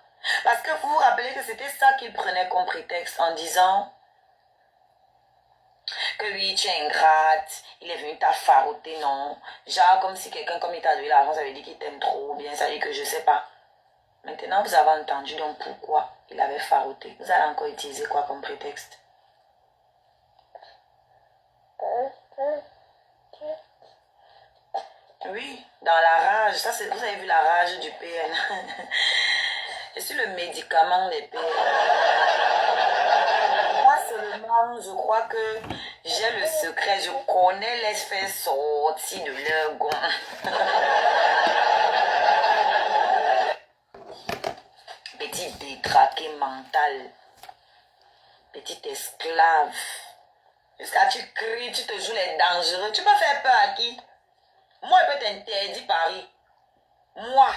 Parce que vous vous rappelez que c'était ça qu'ils prenaient comme prétexte en disant que oui, tu es ingrate, il est venu t'affarouter, non. Genre, comme si quelqu'un, comme il t'a donné l'argent, ça veut dire qu'il t'aime trop bien, ça veut dire que je sais pas. Maintenant, vous avez entendu donc pourquoi il avait farouté. Vous allez encore utiliser quoi comme prétexte? Oui, dans la rage. Ça, vous avez vu la rage du PN. Je suis le médicament des PN. Moi seulement, je crois que j'ai le secret. Je connais les faire sortir de leur gomme. Petit détraqué mental. Petit esclave. Jusqu'à tu cries, tu te joues les dangereux. Tu peux faire peur à qui? Moi, je peux t'interdire Paris. Moi.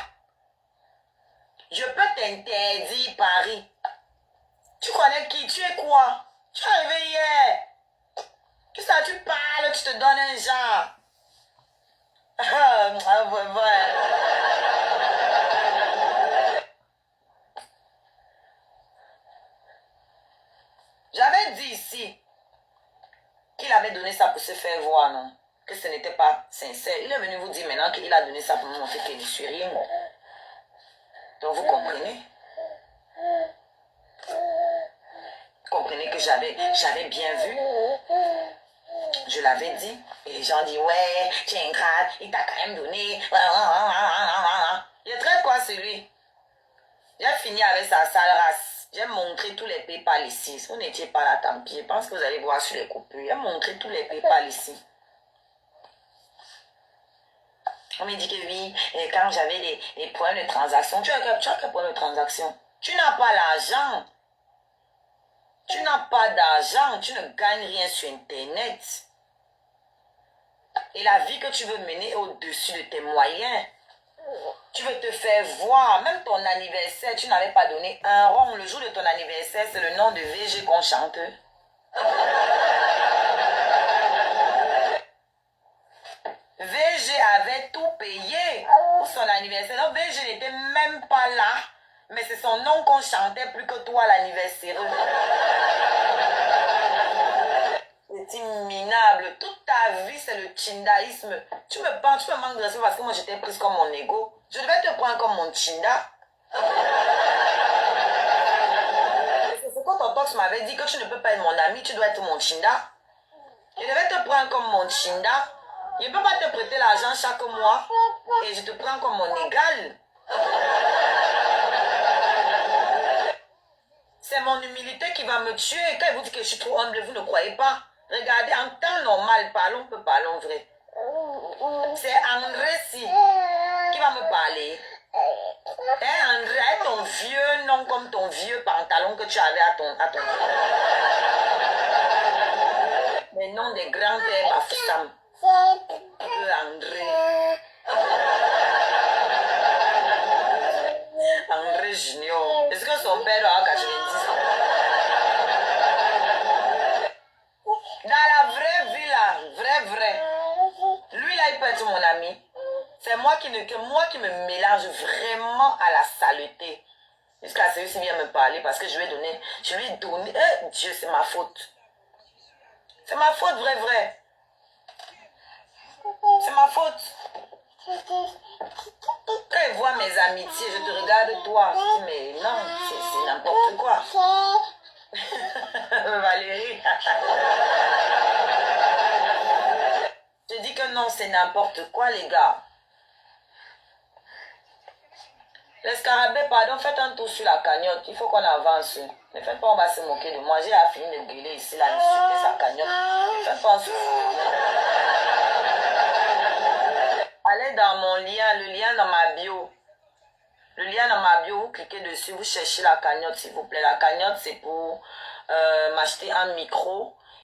Je peux t'interdire Paris. Tu connais qui? Tu es quoi? Tu es arrivé hier. Tu sais, tu parles, tu te donnes un genre. J'avais dit ici qu'il avait donné ça pour se faire voir, non? Que ce n'était pas sincère. Il est venu vous dire maintenant qu'il a donné ça pour me montrer qu'il ne suis rien. Donc vous comprenez? Vous comprenez que j'avais bien vu. Je l'avais dit. Et les gens disent, ouais, tu es ingrate, il t'a quand même donné. Je traite quoi celui? J'ai fini avec sa sale race. J'ai montré tous les PayPal ici. Si vous n'étiez pas là, tant pis. Je pense que vous allez voir sur les coupures. J'ai montré tous les PayPal ici. On me dit que oui, et quand j'avais des points de transaction, tu as quel point de transaction? Tu n'as pas l'argent. Tu n'as pas d'argent. Tu ne gagnes rien sur Internet. Et la vie que tu veux mener est au-dessus de tes moyens. Tu veux te faire voir. Même ton anniversaire, tu n'avais pas donné un rond. Le jour de ton anniversaire, c'est le nom de VG qu'on chante. VG avait tout payé pour son anniversaire. Donc VG n'était même pas là. Mais c'est son nom qu'on chantait plus que toi l'anniversaire. C'est minable. Toute ta vie, c'est le chindaïsme. Tu me manques de respect parce que moi, j'étais prise comme mon ego. Je devais te prendre comme mon chinda. C'est ce que ton tox m'avait dit, que tu ne peux pas être mon ami, tu dois être mon chinda. Je devais te prendre comme mon chinda. Je ne peux pas te prêter l'argent chaque mois et je te prends comme mon égal. C'est mon humilité qui va me tuer. Quand il vous dit que je suis trop humble, vous ne croyez pas. Regardez, en temps normal, parlons vrai. C'est André si qui va me parler. Hein, André, ton vieux nom comme ton vieux pantalon que tu avais à ton les noms des grands-pères Bafoussam. André. André Junior. Est-ce que son père a 90 ans? Dans la vraie vie là, vrai. Lui là, il peut être mon ami. C'est moi qui me mélange vraiment à la saleté. Jusqu'à celui-ci vient me parler parce que je lui ai donné. Dieu, c'est ma faute. C'est ma faute, vrai. C'est ma faute. Quand il voit mes amitiés, je te regarde toi. Je dis, mais non, c'est n'importe quoi. Valérie. Je dis que non, c'est n'importe quoi, les gars. Les scarabées, pardon, faites un tour sur la cagnotte. Il faut qu'on avance. Ne faites pas, on va se moquer de moi. J'ai fini de gueuler ici, là, insulter sa cagnotte. Ne faites pas, on se fout. Allez dans mon lien, le lien dans ma bio. Le lien dans ma bio, vous cliquez dessus, vous cherchez la cagnotte, s'il vous plaît. La cagnotte, c'est pour m'acheter un micro